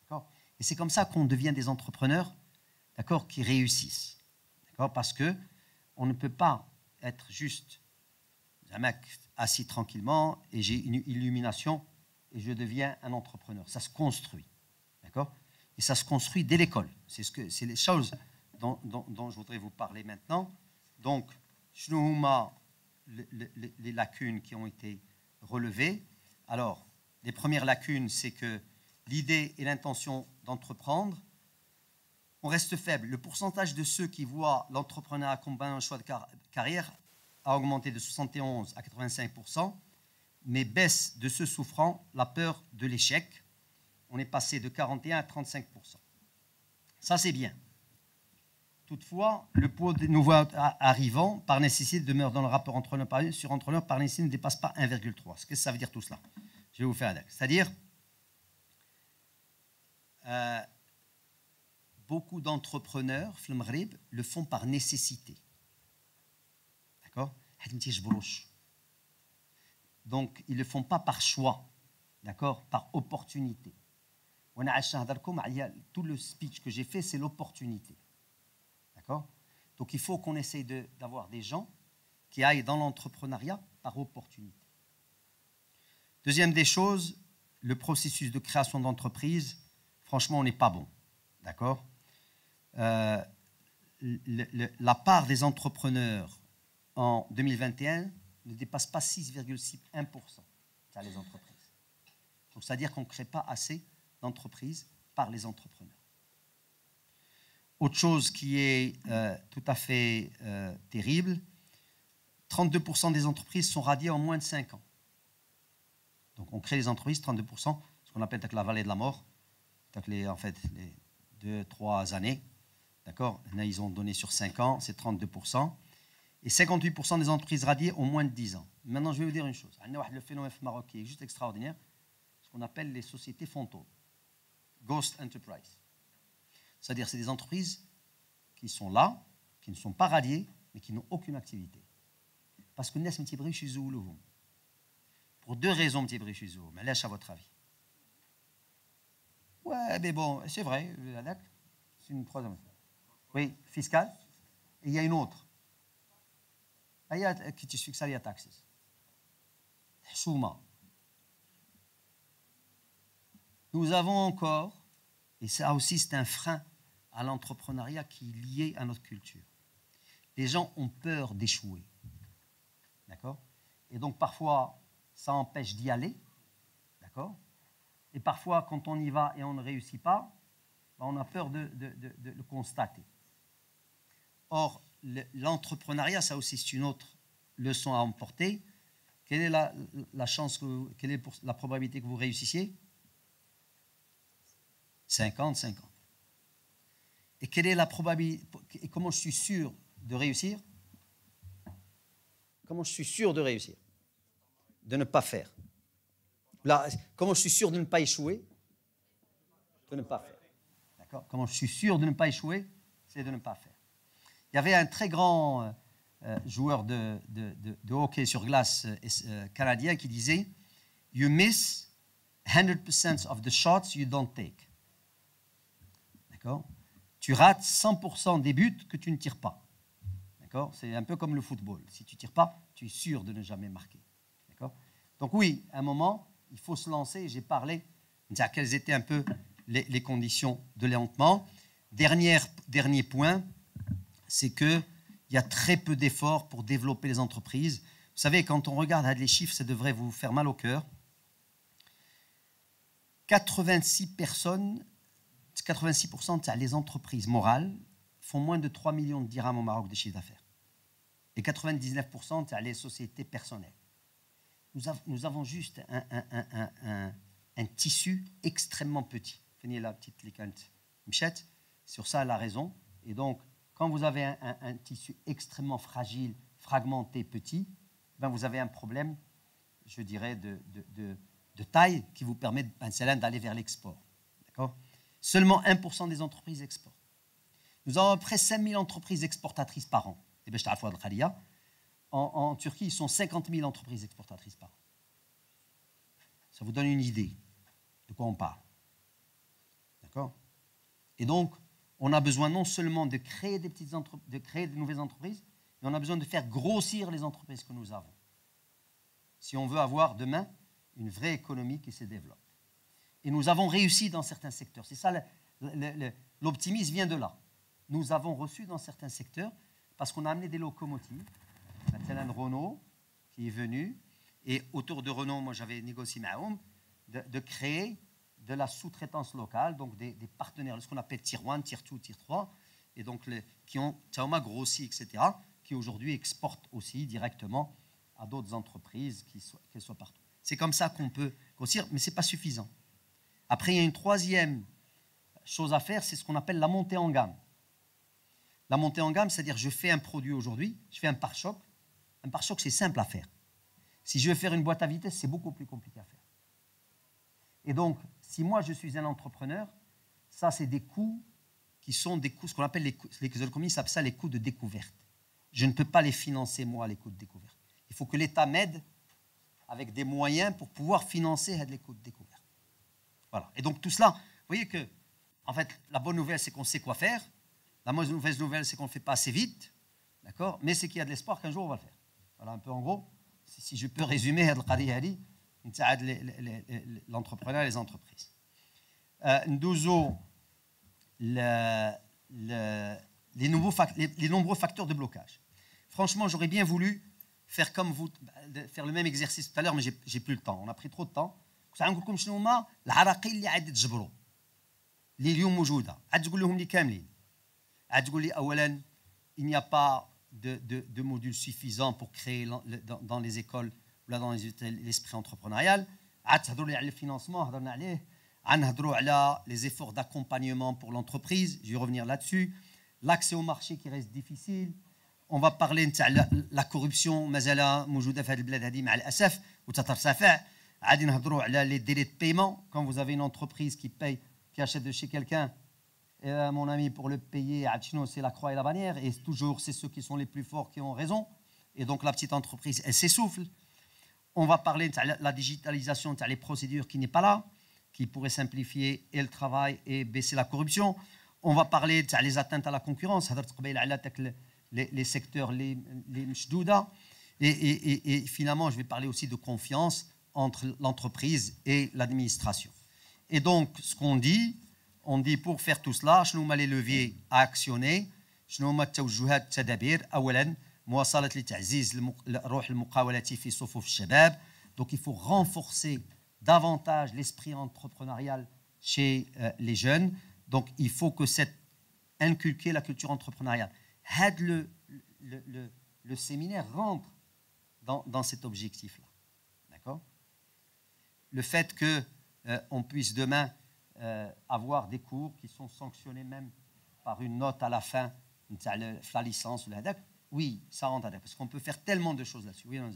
D'accord? Et c'est comme ça qu'on devient des entrepreneurs, d'accord, qui réussissent. D'accord? Parce qu'on ne peut pas être juste un mec assis tranquillement et j'ai une illumination et je deviens un entrepreneur. Ça se construit. D'accord? Et ça se construit dès l'école. C'est les choses dont je voudrais vous parler maintenant. Donc, les lacunes qui ont été relevées. Alors, les premières lacunes, c'est que l'idée et l'intention d'entreprendre, on reste faible. Le pourcentage de ceux qui voient l'entrepreneuriat comme un choix de carrière a augmenté de 71 à 85%, mais baisse de ceux souffrant la peur de l'échec. On est passé de 41 à 35%. Ça, c'est bien. Toutefois, le poids des nouveaux arrivants, par nécessité, demeure dans le rapport entrepreneur sur entrepreneur, par nécessité, ne dépasse pas 1,3. Qu'est-ce que ça veut dire tout cela? Je vais vous faire un texte. C'est-à-dire, beaucoup d'entrepreneurs, le font par nécessité. D'accord? Donc, ils ne le font pas par choix. D'accord? Par opportunité. Tout le speech que j'ai fait, c'est l'opportunité. D'accord? Donc, il faut qu'on essaye d'avoir des gens qui aillent dans l'entrepreneuriat par opportunité. Deuxième des choses, le processus de création d'entreprise, franchement, on n'est pas bon. D'accord? La part des entrepreneurs en 2021 ne dépasse pas 6,1%. Ça, les entreprises. Donc, c'est-à-dire qu'on ne crée pas assez d'entreprises par les entrepreneurs. Autre chose qui est tout à fait terrible, 32% des entreprises sont radiées en moins de 5 ans. Donc, on crée les entreprises, 32%, ce qu'on appelle la vallée de la mort, les 2-3 années. D'accord? Là, ils ont donné sur 5 ans, c'est 32%. Et 58% des entreprises radiées ont moins de 10 ans. Maintenant, je vais vous dire une chose. On a le phénomène marocain qui est juste extraordinaire, ce qu'on appelle les sociétés fantômes. Ghost Enterprise. C'est-à-dire c'est des entreprises qui sont là, qui ne sont pas radiées, mais qui n'ont aucune activité. Parce que الناس ما تيبغيوش يزولوهم. Pour deux raisons ما تيبغيوش يزولوهم. Mais laisse à votre avis. Ouais, mais bon, c'est vrai. C'est une troisième. Oui, fiscale. Et il y a une autre. Qui te fixe les taxes. Souma. Nous avons encore, et ça aussi c'est un frein à l'entrepreneuriat qui est lié à notre culture. Les gens ont peur d'échouer. D'accord? Et donc parfois, ça empêche d'y aller. D'accord? Et parfois, quand on y va et on ne réussit pas, on a peur de le constater. Or, l'entrepreneuriat, ça aussi c'est une autre leçon à emporter. Quelle est la chance, quelle est la probabilité que vous réussissiez? 50-50. Et quelle est la probabilité, et comment je suis sûr de réussir? Comment je suis sûr de réussir? De ne pas faire. Là, comment je suis sûr de ne pas échouer? De ne pas faire. D'accord? Comment je suis sûr de ne pas échouer? C'est de ne pas faire. Il y avait un très grand joueur de hockey sur glace canadien qui disait « You miss 100% of the shots you don't take ». D'accord? Tu rates 100% des buts que tu ne tires pas. D'accord? C'est un peu comme le football. Si tu ne tires pas, tu es sûr de ne jamais marquer. D'accord? Donc oui, à un moment, il faut se lancer. J'ai parlé de quelles étaient un peu les conditions de l'éhontement. Dernier point, c'est qu'il y a très peu d'efforts pour développer les entreprises. Vous savez, quand on regarde les chiffres, ça devrait vous faire mal au cœur. 86% des entreprises morales font moins de 3 millions de dirhams au Maroc de chiffre d'affaires. Et 99% des sociétés personnelles. Nous avons juste un tissu extrêmement petit. Finis la petite liquante, Michette. Sur ça, elle a raison. Et donc, quand vous avez un tissu extrêmement fragile, fragmenté, petit, ben vous avez un problème, je dirais, de taille qui vous permet d'aller vers l'export. D'accord? Seulement 1% des entreprises exportent. Nous avons à peu près 5000 entreprises exportatrices par an. En Turquie, ils sont 50 000 entreprises exportatrices par an. Ça vous donne une idée de quoi on parle. D'accord? Et donc, on a besoin non seulement de créer de créer de nouvelles entreprises, mais on a besoin de faire grossir les entreprises que nous avons. Si on veut avoir demain une vraie économie qui se développe. Et nous avons réussi dans certains secteurs. C'est ça, l'optimisme vient de là. Nous avons reçu dans certains secteurs parce qu'on a amené des locomotives. Maintenant, Renault qui est venu. Et autour de Renault, moi j'avais négocié de créer de la sous-traitance locale, donc des partenaires, ce qu'on appelle Tier 1, Tier 2, Tier 3, et donc qui ont grossi, etc., qui aujourd'hui exportent aussi directement à d'autres entreprises, qu'elles soient partout. C'est comme ça qu'on peut grossir, mais ce n'est pas suffisant. Après, il y a une troisième chose à faire, c'est ce qu'on appelle la montée en gamme. La montée en gamme, c'est-à-dire je fais un produit aujourd'hui, je fais un pare-choc. Un pare-choc, c'est simple à faire. Si je veux faire une boîte à vitesse, c'est beaucoup plus compliqué à faire. Et donc, si moi je suis un entrepreneur, ça c'est des coûts qui sont des coûts, ce qu'on appelle les économistes appellent ça les coûts de découverte. Je ne peux pas les financer moi, les coûts de découverte. Il faut que l'État m'aide avec des moyens pour pouvoir financer les coûts de découverte. Voilà. Et donc tout cela, vous voyez que, en fait, la bonne nouvelle c'est qu'on sait quoi faire. La mauvaise nouvelle c'est qu'on ne le fait pas assez vite, d'accord. Mais c'est qu'il y a de l'espoir qu'un jour on va le faire. Voilà un peu en gros. Si je peux résumer l'entrepreneur et les entreprises. Nous les nombreux facteurs de blocage. Franchement, j'aurais bien voulu faire comme vous, faire le même exercice tout à l'heure, mais j'ai plus le temps. On a pris trop de temps. Il n'y a pas de modules suffisants pour créer dans les écoles ou là dans l'esprit entrepreneurial. Le financement, les efforts d'accompagnement pour l'entreprise, je vais revenir là-dessus. L'accès au marché qui reste difficile. On va parler de la corruption مازال موجودة في هذه البلاد هذه مع الأسف وتترتفع. غادي نهضروا على les délais de paiement. Quand vous avez une entreprise qui paye, qui achète de chez quelqu'un, mon ami, pour le payer, c'est la croix et la bannière, et toujours c'est ceux qui sont les plus forts qui ont raison, et donc la petite entreprise, elle s'essouffle. On va parler de la digitalisation, de les procédures qui n'est pas là, qui pourrait simplifier et le travail et baisser la corruption. On va parler de les atteintes à la concurrence, les secteurs, les mchdouda, et finalement je vais parler aussi de confiance entre l'entreprise et l'administration. Et donc ce qu'on dit, on dit pour faire tout cela, شنو هما les leviers à actionner, شنو هما التوجهات التدابير. اولا مواصله لتعزيز الروح المقاولاتي في صفوف الشباب. Donc il faut renforcer davantage l'esprit entrepreneurial chez les jeunes. Donc il faut que inculquer la culture entrepreneuriale. Le séminaire rentre dans cet objectif-là. D'accord? Le fait qu'on puisse demain avoir des cours qui sont sanctionnés même par une note à la fin de la licence, oui, ça rentre, parce qu'on peut faire tellement de choses là-dessus. Oui, non,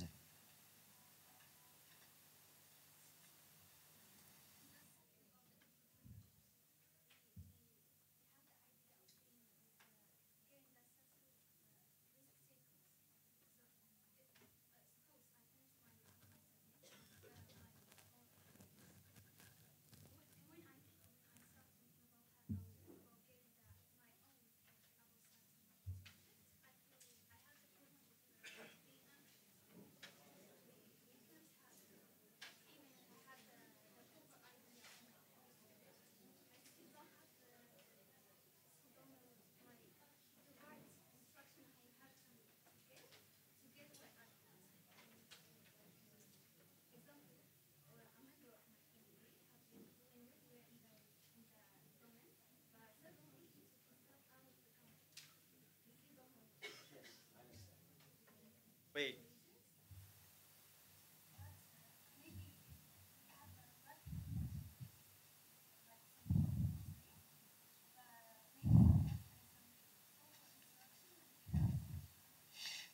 Oui.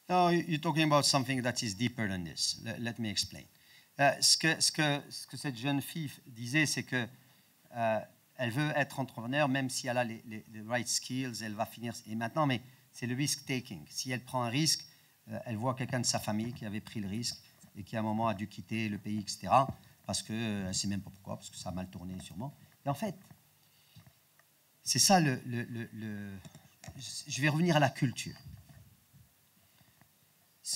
No, you're talking about something that is deeper than this. Let me explain. Ce que cette jeune fille disait, c'est que elle veut être entrepreneur, même si elle a les right skills, elle va finir. Et maintenant, mais c'est le risk taking. Si elle prend un risque, elle voit quelqu'un de sa famille qui avait pris le risque et qui à un moment a dû quitter le pays, etc. Parce que elle ne sait même pas pourquoi, parce que ça a mal tourné sûrement. Et en fait, c'est ça je vais revenir à la culture.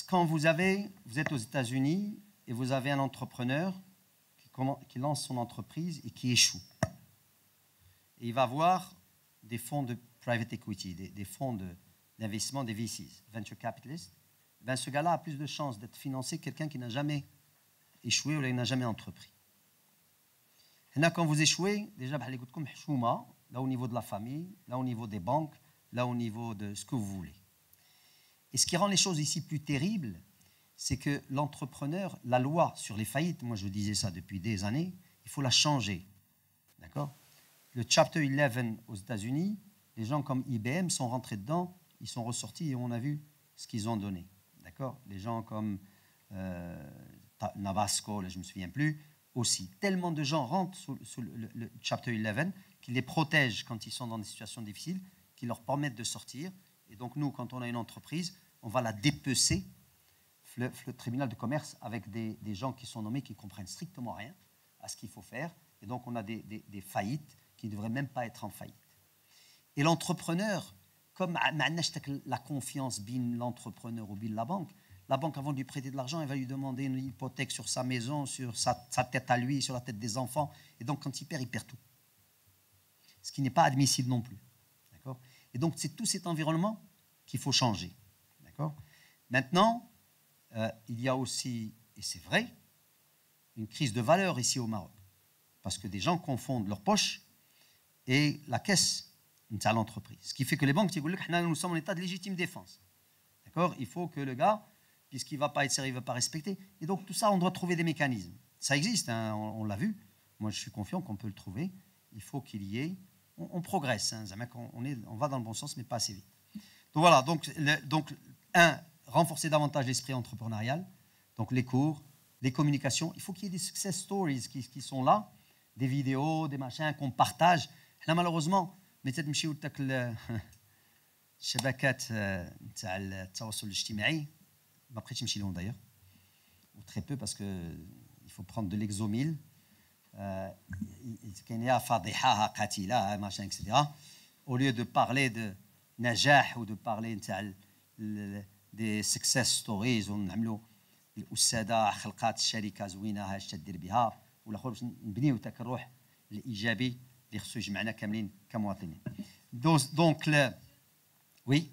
Quand vous êtes aux États-Unis et vous avez un entrepreneur qui lance son entreprise et qui échoue. Et il va avoir des fonds de private equity, des fonds d'investissement, des VCs, venture capitalists. Ben, ce gars-là a plus de chances d'être financé que quelqu'un qui n'a jamais échoué ou qui n'a jamais entrepris. Et là, quand vous échouez, déjà, là au niveau de la famille, là au niveau des banques, là au niveau de ce que vous voulez. Et ce qui rend les choses ici plus terribles, c'est que l'entrepreneur, la loi sur les faillites, moi je disais ça depuis des années, il faut la changer. D'accord? Le Chapter 11 aux États-Unis, les gens comme IBM sont rentrés dedans, ils sont ressortis et on a vu ce qu'ils ont donné. D'accord? Les gens comme Navasco, là, je ne me souviens plus, aussi. Tellement de gens rentrent sous le Chapter 11 qui les protègent quand ils sont dans des situations difficiles, qui leur permettent de sortir. Et donc nous, quand on a une entreprise, on va la dépecer, le tribunal de commerce, avec des gens qui sont nommés, qui ne comprennent strictement rien à ce qu'il faut faire. Et donc on a des faillites qui ne devraient même pas être en faillite. Et l'entrepreneur, comme la confiance bin l'entrepreneur ou bin la banque, avant de lui prêter de l'argent, elle va lui demander une hypothèque sur sa maison, sur sa tête à lui, sur la tête des enfants. Et donc quand il perd tout. Ce qui n'est pas admissible non plus. D'accord ? Et donc c'est tout cet environnement qu'il faut changer. D'accord ? Maintenant, il y a aussi, et c'est vrai, une crise de valeur ici au Maroc. Parce que des gens confondent leur poche et la caisse de l'entreprise. Ce qui fait que les banques disent « nous sommes en état de légitime défense ». D'accord ? Il faut que le gars, puisqu'il ne va pas être sérieux, il ne va pas respecter. Et donc tout ça, on doit trouver des mécanismes. Ça existe, hein, on l'a vu. Moi, je suis confiant qu'on peut le trouver. Il faut qu'il y ait... On progresse, hein, on va dans le bon sens, mais pas assez vite. Donc voilà, donc renforcer davantage l'esprit entrepreneurial, donc les cours, les communications. Il faut qu'il y ait des success stories qui sont là, des vidéos, des machins qu'on partage. Là, malheureusement, متى تمشيو لذاك الشبكات تاع التواصل الاجتماعي ما بقيتش نمشي لهم d'ailleurs, ou très peu parce que il faut prendre de l'exomil. كاين يا فاضحه قاتله machin etc. Au lieu de parler de نجاح ou de parler تاع des success stories ونعملوا الاستاذه خلقات الشركه زوينه ها اش تدير بها والاخر باش نبنيو ذاك الروح الايجابي اللي خصو يجمعنا كاملين كمواطنين. دونك وي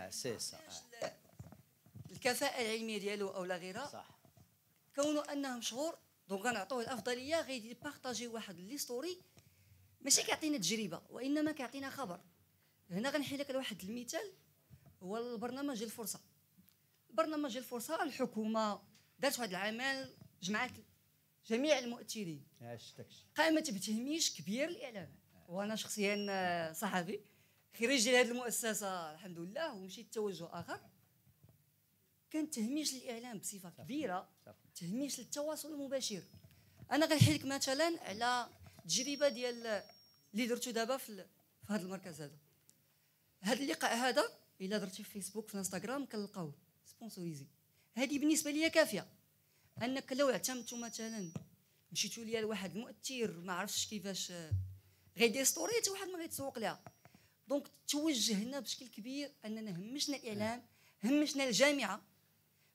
سي سا الكفاءه العلميه ديالو او لا غيرها صح كونه انه مشهور دونك غنعطوه الافضليه غيدير بارطاجي واحد لي ستوري ماشي كيعطينا تجربه وانما كيعطينا خبر. هنا غنحي لك واحد المثال هو البرنامج ديال الفرصه. البرنامج ديال الفرصه الحكومه دارت واحد العمل جمعات جميع المؤثرين قامت بتهميش كبير الاعلام وانا شخصيا صحفي خريج ديال هذه المؤسسه الحمد لله ومشيت توجه اخر كان تهميش للاعلام بصفه كبيره تهميش للتواصل المباشر. انا غنحكي لك مثلا على التجربه ديال اللي درتو دابا في هذا المركز هذا اللقاء هذا الا درتي في فيسبوك في انستغرام كنلقاوه سبونسوريزي. هذه بالنسبه ليا كافيه انك لو اعتمدتوا مثلا مشيتوا ليا لواحد المؤثر ما عرفتش كيفاش غيدير ستوري حتى واحد ما غيتسوق لها. دونك توجهنا بشكل كبير اننا همشنا الاعلام همشنا الجامعه.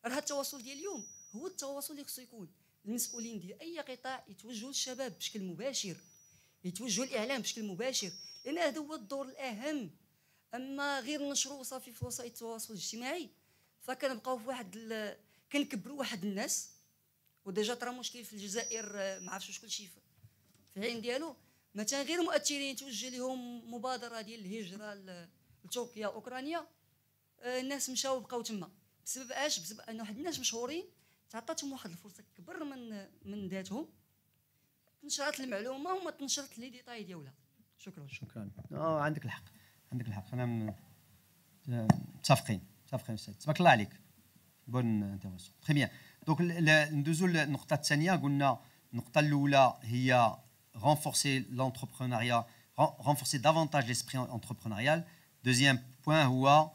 راه التواصل ديال اليوم هو التواصل اللي خصو يكون المسؤولين ديال اي قطاع يتوجهوا للشباب بشكل مباشر يتوجهوا الاعلام بشكل مباشر لان هذا هو الدور الاهم. اما غير نشروا صافي في وسائل التواصل الاجتماعي فكنبقاو في واحد كنكبروا واحد الناس وديجا ترى مشكل في الجزائر ما عرفتش شكون شي في العين ديالو مثلا غير مؤثرين توجه لهم مبادره ديال الهجره لتركيا اوكرانيا الناس مشاو بقاو تما بسبب اش بسبب ان واحد الناس مشهورين تعطاتهم واحد الفرصه كبر من ذاتهم تنشرت المعلومه وما تنشرت لي ديتاي ديالها. شكرا عندك الحق انا متفقين استاذ تبارك الله عليك بون انترفونسيون تري بيان. دونك ندوزو للنقطه الثانيه قلنا النقطه الاولى هي renforcer l'entrepreneuriat renforcer davantage l'esprit entrepreneurial. Deuxième point هو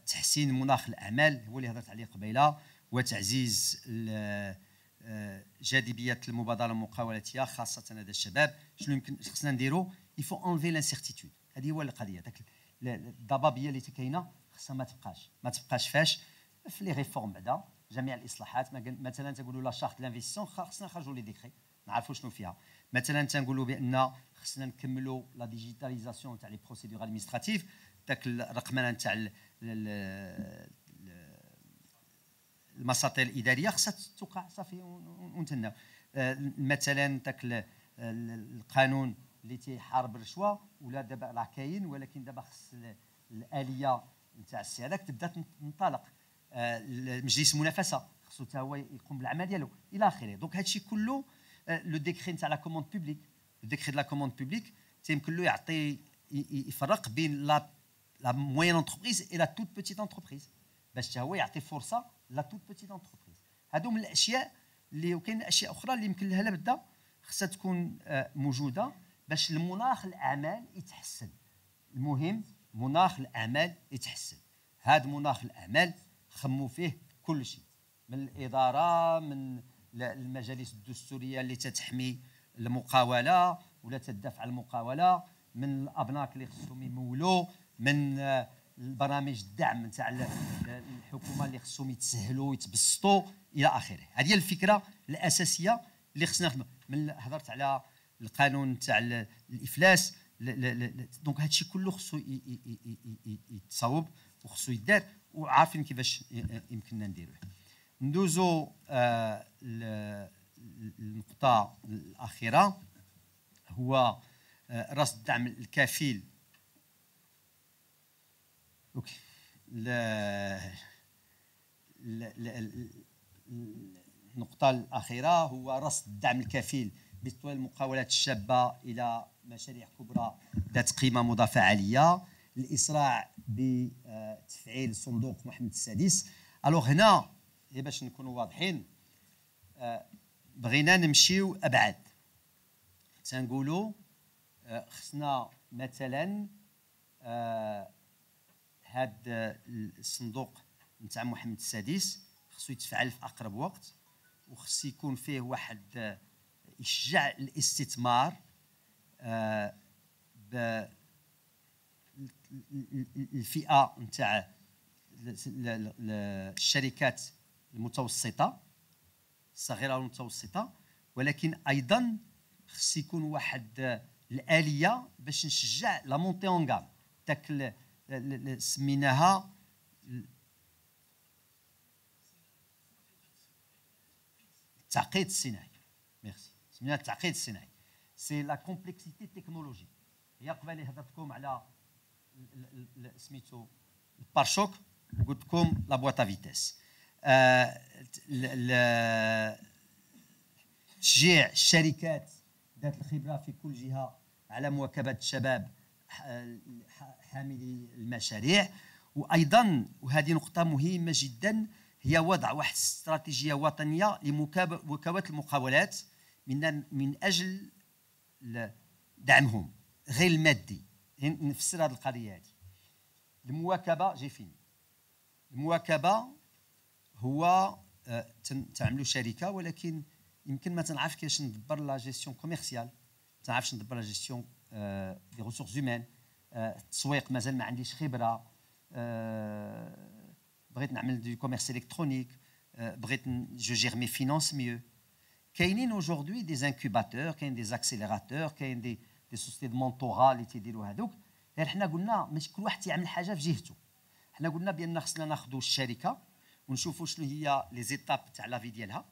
تحسين مناخ الاعمال هو اللي هضرت عليه قبيله وتعزيز جاذبيه المبادره المقاولاتيه خاصه هذا الشباب. شنو يمكن خصنا نديرو il faut enlever l'incertitude. هذه هو القضيه داك الضبابيه اللي كاينه خصها ما تبقاش فاش في لي ريفورم بعدا جميع الاصلاحات مثلا تقولوا لا شارت لانفستيسيون خصنا نخرجوا لي ديكري نعرفوا شنو فيها. مثلا تنقولوا بان خصنا نكملوا لا ديجيتاليزاسيون تاع لي بروسيدور ادمينستراتيف داك الرقمنه تاع المساطيل الاداريه خصها توقع صافي ونتناو. مثلا داك القانون اللي تيحارب الرشوه ولا دابا راه كاين ولكن دابا خص الاليه نتاع السي هذاك تبدا تنطلق. مجلس المنافسه خصو حتى هو يقوم بالعمل ديالو الى اخره. دونك هادشي كله لو ديكري نتاع لا كوموند بوبليك لو ديكري دو لا كوموند بوبليك تيمكن له يعطي يفرق بين لا موين انتربريز اي لا توت بوتيت انتربريز باش حتى هو يعطي فرصه لا توت بوتيت انتربريز. هادو من الاشياء اللي وكاين اشياء اخرى اللي يمكن لها لابد خصها تكون موجوده باش المناخ الاعمال يتحسن. المهم مناخ الاعمال يتحسن. هذا مناخ الاعمال خموا فيه كل شيء من الاداره من المجالس الدستوريه اللي تتحمي المقاوله ولا تدافع على المقاوله من الابناك اللي خصهم يمولوا من البرامج الدعم نتاع الحكومه اللي خصهم يتسهلوا ويتبسطوا الى اخره. هذه هي الفكره الاساسيه اللي خصنا نخدموا. من هضرت على القانون تاع الافلاس دونك هادشي كله خصو يتصاوب وخصو يدار وعارفين كيفاش يمكننا نديروه. ندوزو النقطه الاخيره هو راس الدعم الكفيل. اوكي النقطة الأخيرة هو رصد الدعم الكفيل بتطوير المقاولات الشابة إلى مشاريع كبرى ذات قيمة مضافة عالية، الإسراع بتفعيل صندوق محمد السادس. ألوغ هنا باش نكونوا واضحين بغينا نمشيو أبعد، تنقولوا خصنا مثلا هاد الصندوق نتاع محمد السادس خصو يتفعل في اقرب وقت، وخص يكون فيه واحد يشجع الاستثمار الفئه نتاع الشركات المتوسطه الصغيره والمتوسطه، ولكن ايضا خص يكون واحد الاليه باش نشجع لا مونتي اون غام، داك سميناها التعقيد الصناعي. ميرسي. سميناها التعقيد الصناعي. سي لا كومبلكسيتي تكنولوجيك. هي قبالي هضرتكم على سميتو البارشوك وقلت لكم لا بواط فيتيس. تشجيع الشركات ذات الخبره في كل جهه على مواكبه الشباب حاملي المشاريع، وايضا وهذه نقطه مهمه جدا هي وضع واحد استراتيجيه وطنيه لمواكبه المقاولات من اجل دعمهم غير المادي. نفسر هذه القضيه هذه. المواكبه جي فيني. المواكبه هو تعملوا شركه ولكن يمكن ما تنعرفش كيفاش ندبر لا جيستيون كوميرسيال، ما تنعرفش ندبر لا جيستيون دي ريسورس هيومان، التسويق مازال ما عنديش خبره، بغيت نعمل دو كوميرس الكترونيك، بغيت جو جير مي فينانس ميو. كاينين اجوردي دي انكوباتور، كاين دي اكسيليراتور، كاين دي سوسيتي دو مونطورا اللي تيديروا هذوك. غير حنا قلنا ماشي كل واحد تيعمل حاجه في جهته، حنا قلنا بان خصنا ناخذوا الشركه ونشوفوا شنو هي لي زيتاب تاع لافي ديالها،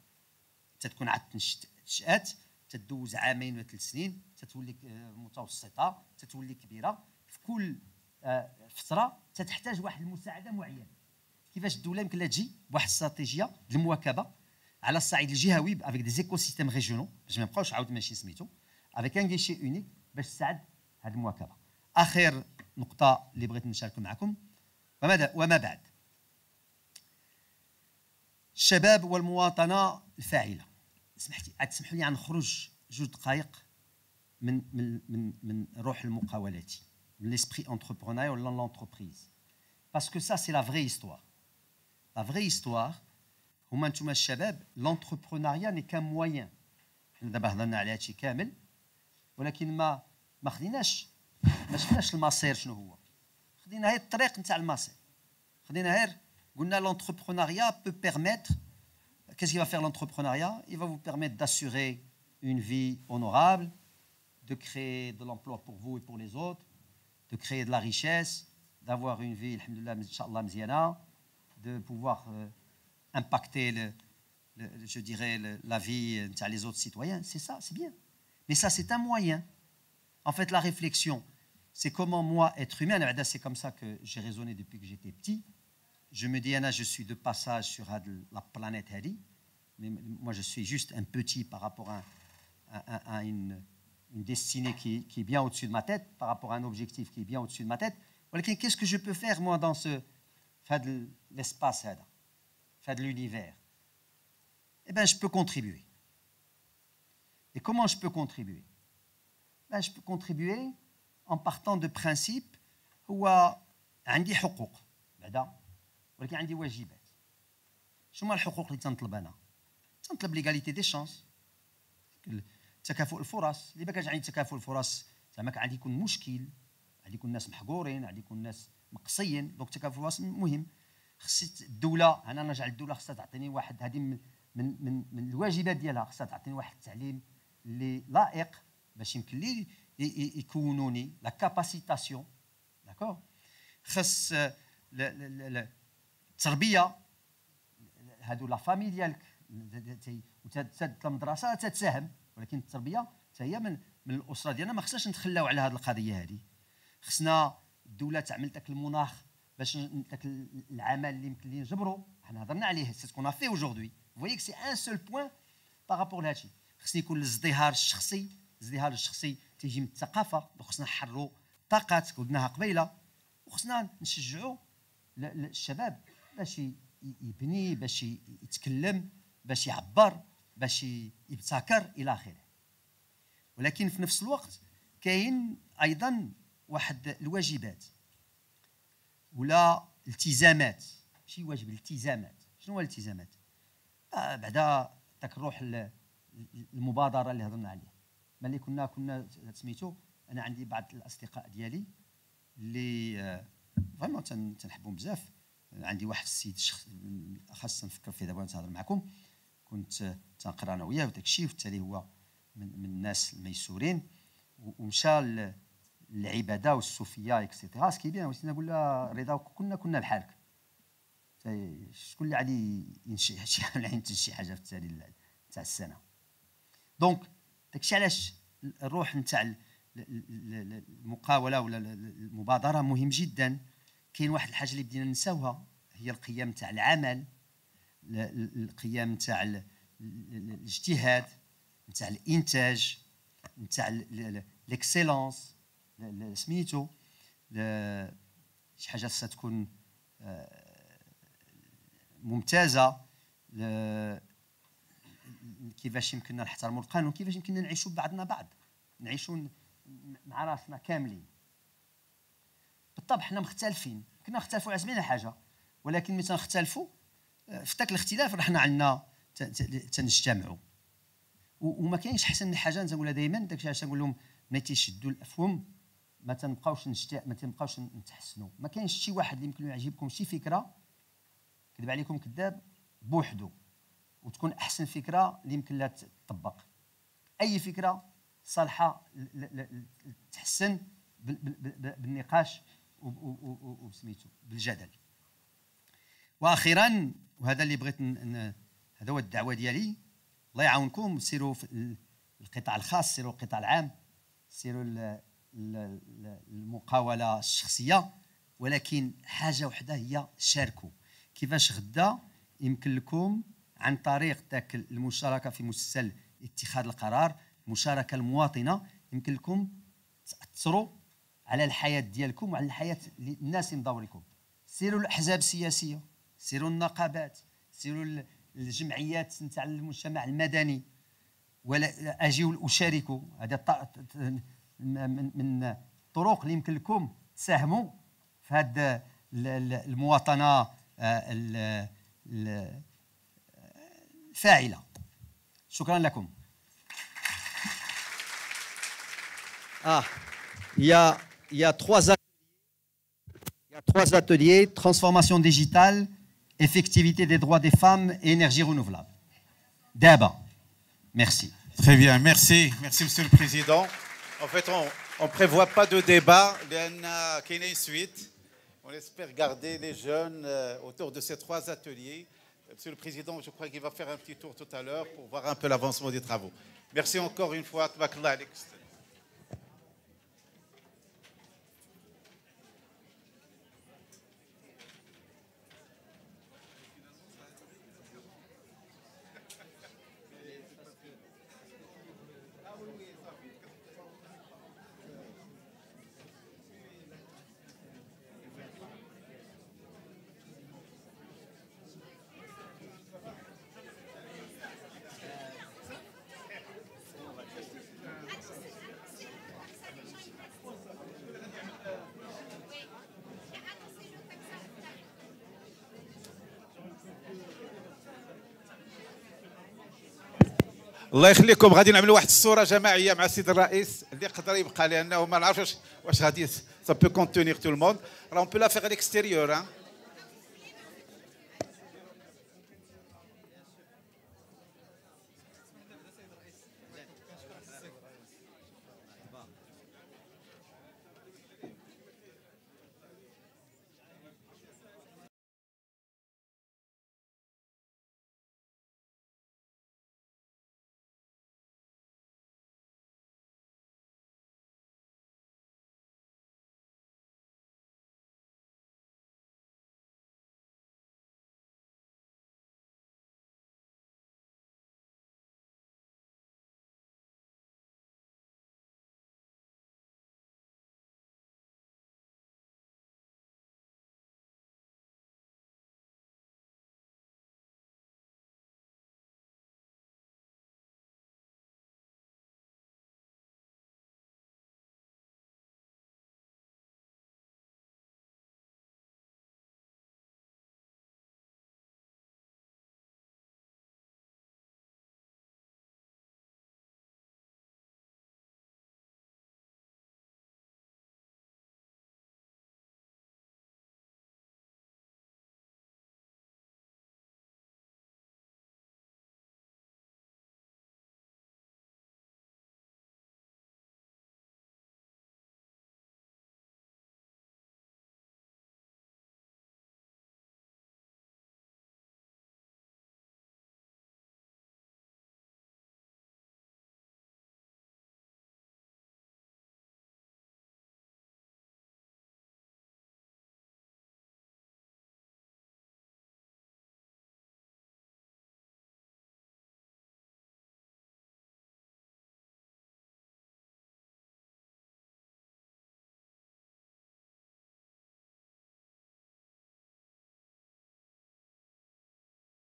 تتكون عاد تنشات، تدوز عامين ولا 3 سنين، تتولي متوسطه، تتولي كبيره. في كل فتره تتحتاج واحد المساعده معينه. كيفاش الدوله يمكن لها تجي بواحد الاستراتيجيه المواكبه على الصعيد الجهوي افيك دي زيكو سيستيم ريجيونو باش ما نبقاوش عاود ماشي سميتو افيك ان غيشي اونيك باش تساعد هذه المواكبه. اخر نقطه اللي بغيت نشارك معكم وما بعد الشباب والمواطنه الفاعله. تسمحوا لي نخرج 2 دقائق من روح المقاولاتي، من ليسبري انتربرونيور ولا لونتربريز، باسكو سا سي لا فري هيستوار. لا فري هيستوار هما نتوما الشباب. لونتربرونيا ني كان موين. حنا دابا هضرنا على هادشي كامل ولكن ما خديناش، ما شفناش المصير شنو هو. خدينا غير الطريق نتاع المصير، خدينا غير قلنا l'entrepreneuriat peut permettre. Qu'est-ce qu'il va faire l'entrepreneuriat? Il va vous permettre d'assurer une vie honorable, de créer de l'emploi pour vous et pour les autres, de créer de la richesse, d'avoir une vie, alhamdoulilah, inchallah, mziana, de pouvoir impacter je dirais la vie des autres citoyens. C'est ça, c'est bien. Mais ça, c'est un moyen. En fait, la réflexion, c'est comment moi, être humain, c'est comme ça que j'ai raisonné depuis que j'étais petit. Je me dis, Anna, je suis de passage sur la planète Hadi, mais moi je suis juste un petit par rapport à une destinée qui est bien au-dessus de ma tête, par rapport à un objectif qui est bien au-dessus de ma tête. Qu'est-ce que je peux faire moi dans l'espace Hada, de l'univers? Eh bien, je peux contribuer. Et comment je peux contribuer? Ben, je peux contribuer en partant de principe où عندي حقوق بعدا ولكن عندي واجبات. شنو هما الحقوق اللي تنطلب انا؟ تنطلب ليغاليتي دي شانس، تكافؤ الفرص. اللي ما كانش عندي تكافؤ الفرص زعما غادي يكون مشكل، غادي يكون الناس محقورين، غادي يكون الناس مقصيين. دونك تكافؤ الفرص مهم. خص الدوله، انا نرجع للدوله، خصها تعطيني واحد، هذه من الواجبات ديالها، خصها تعطيني واحد التعليم اللي لائق باش يمكن لي يكونوني لا كاباسيتاسيون. داكور. خص التربيه، هادو لا فامي ديالك المدرسه تتساهم، ولكن التربيه حتى هي من الاسره ديالنا. ما خصناش نتخلاو على هذه القضيه هذه. خصنا الدوله تعمل داك المناخ باش داك العمل اللي يمكن لي نجبرو حنا هضرنا عليه سي سكون افي اجوردي فويي كو سي ان سول بوين بارابور لهادشي خصني يكون الازدهار الشخصي الازدهار الشخصي تيجي من الثقافه خصنا نحرروا طاقات قلناها قبيله وخصنا نشجعوا الشباب باش يبني باش يتكلم باش يعبر باش يبتكر الى اخره ولكن في نفس الوقت كاين ايضا واحد الواجبات ولا التزامات ماشي واجب الالتزامات شنو هو الالتزامات بعدا داك الروح المبادره اللي هضرنا عليه ملي كنا سميتو انا عندي بعض الاصدقاء ديالي اللي فريمون تنحبهم بزاف عندي واحد السيد خاصه نفكر فيه دابا نتهضر معكم كنت تنقرا انا وياه وداك الشيء وبالتالي هو من الناس الميسورين ومشى للعباده والصوفيه اكسيتيرا سكي بيان وسينا نقول لها رضا كنا بحالك شكون اللي غادي ينشئ شي حاجه في التالي تاع السنه دونك داكشي علاش الروح نتاع المقاوله ولا المبادره مهم جدا كاين واحد الحاجه اللي بدينا نساوها هي القيم تاع العمل القيم تاع الاجتهاد نتاع الانتاج نتاع ليكسيلونس سميتو شي حاجه خصها تكون ممتازه كيفاش يمكننا نحترموا القانون كيفاش يمكننا نعيشوا بعضنا بعض نعيشوا مع راسنا كاملين بالطبع حنا مختلفين كنا نختلفوا على 70 حاجه ولكن ملي تنختلفوا في ذاك الاختلاف رحنا عندنا تنجتمعوا وما كاينش احسن من حاجه نقولها دائما داكشي علاش نقول لهم ملي تيشدوا الافهم ما تنبقاوش نتحسنوا ما كاينش شي واحد اللي يمكن يعجبكم شي فكره كذب عليكم كذاب بوحدو وتكون احسن فكره اللي يمكن لها تطبق اي فكره صالحه تحسن بالنقاش وسميتو بالجدل واخيرا وهذا اللي بغيت هذا هو الدعوه ديالي الله يعاونكم سيروا في القطاع الخاص سيروا القطاع العام سيروا المقاوله الشخصيه ولكن حاجه وحده هي شاركوا كيفاش غدا يمكن لكم عن طريق ذاك المشاركه في مسلسل اتخاذ القرار المشاركه المواطنه يمكن لكم تاثروا على الحياه ديالكم وعلى الحياه الناس اللي مدوركم سيروا الاحزاب السياسيه سيروا النقابات سيروا الجمعيات نتاع المجتمع المدني ولا اجيو اشاركوا هذا من الطرق اللي يمكن لكم تساهموا في هذه المواطنه الفاعله شكرا لكم il y a trois ateliers transformation digitale effectivité des droits des femmes et énergie renouvelable d'abord merci très bien merci monsieur le président en fait on prévoit pas de débat qu'il y ait une suite on espère garder les jeunes autour de ces trois ateliers monsieur le président je crois qu'il va faire un petit tour tout à l'heure pour voir un peu l'avancement des travaux merci encore une fois tabakallah alik الله يخليكم غادي نعملوا واحد الصوره جماعيه مع السيد الرئيس اللي يقدر يبقى لانه ما نعرفش واش غادي سا بو كونتونير تو الموند راه اون بو لا فيغ الاكستيريور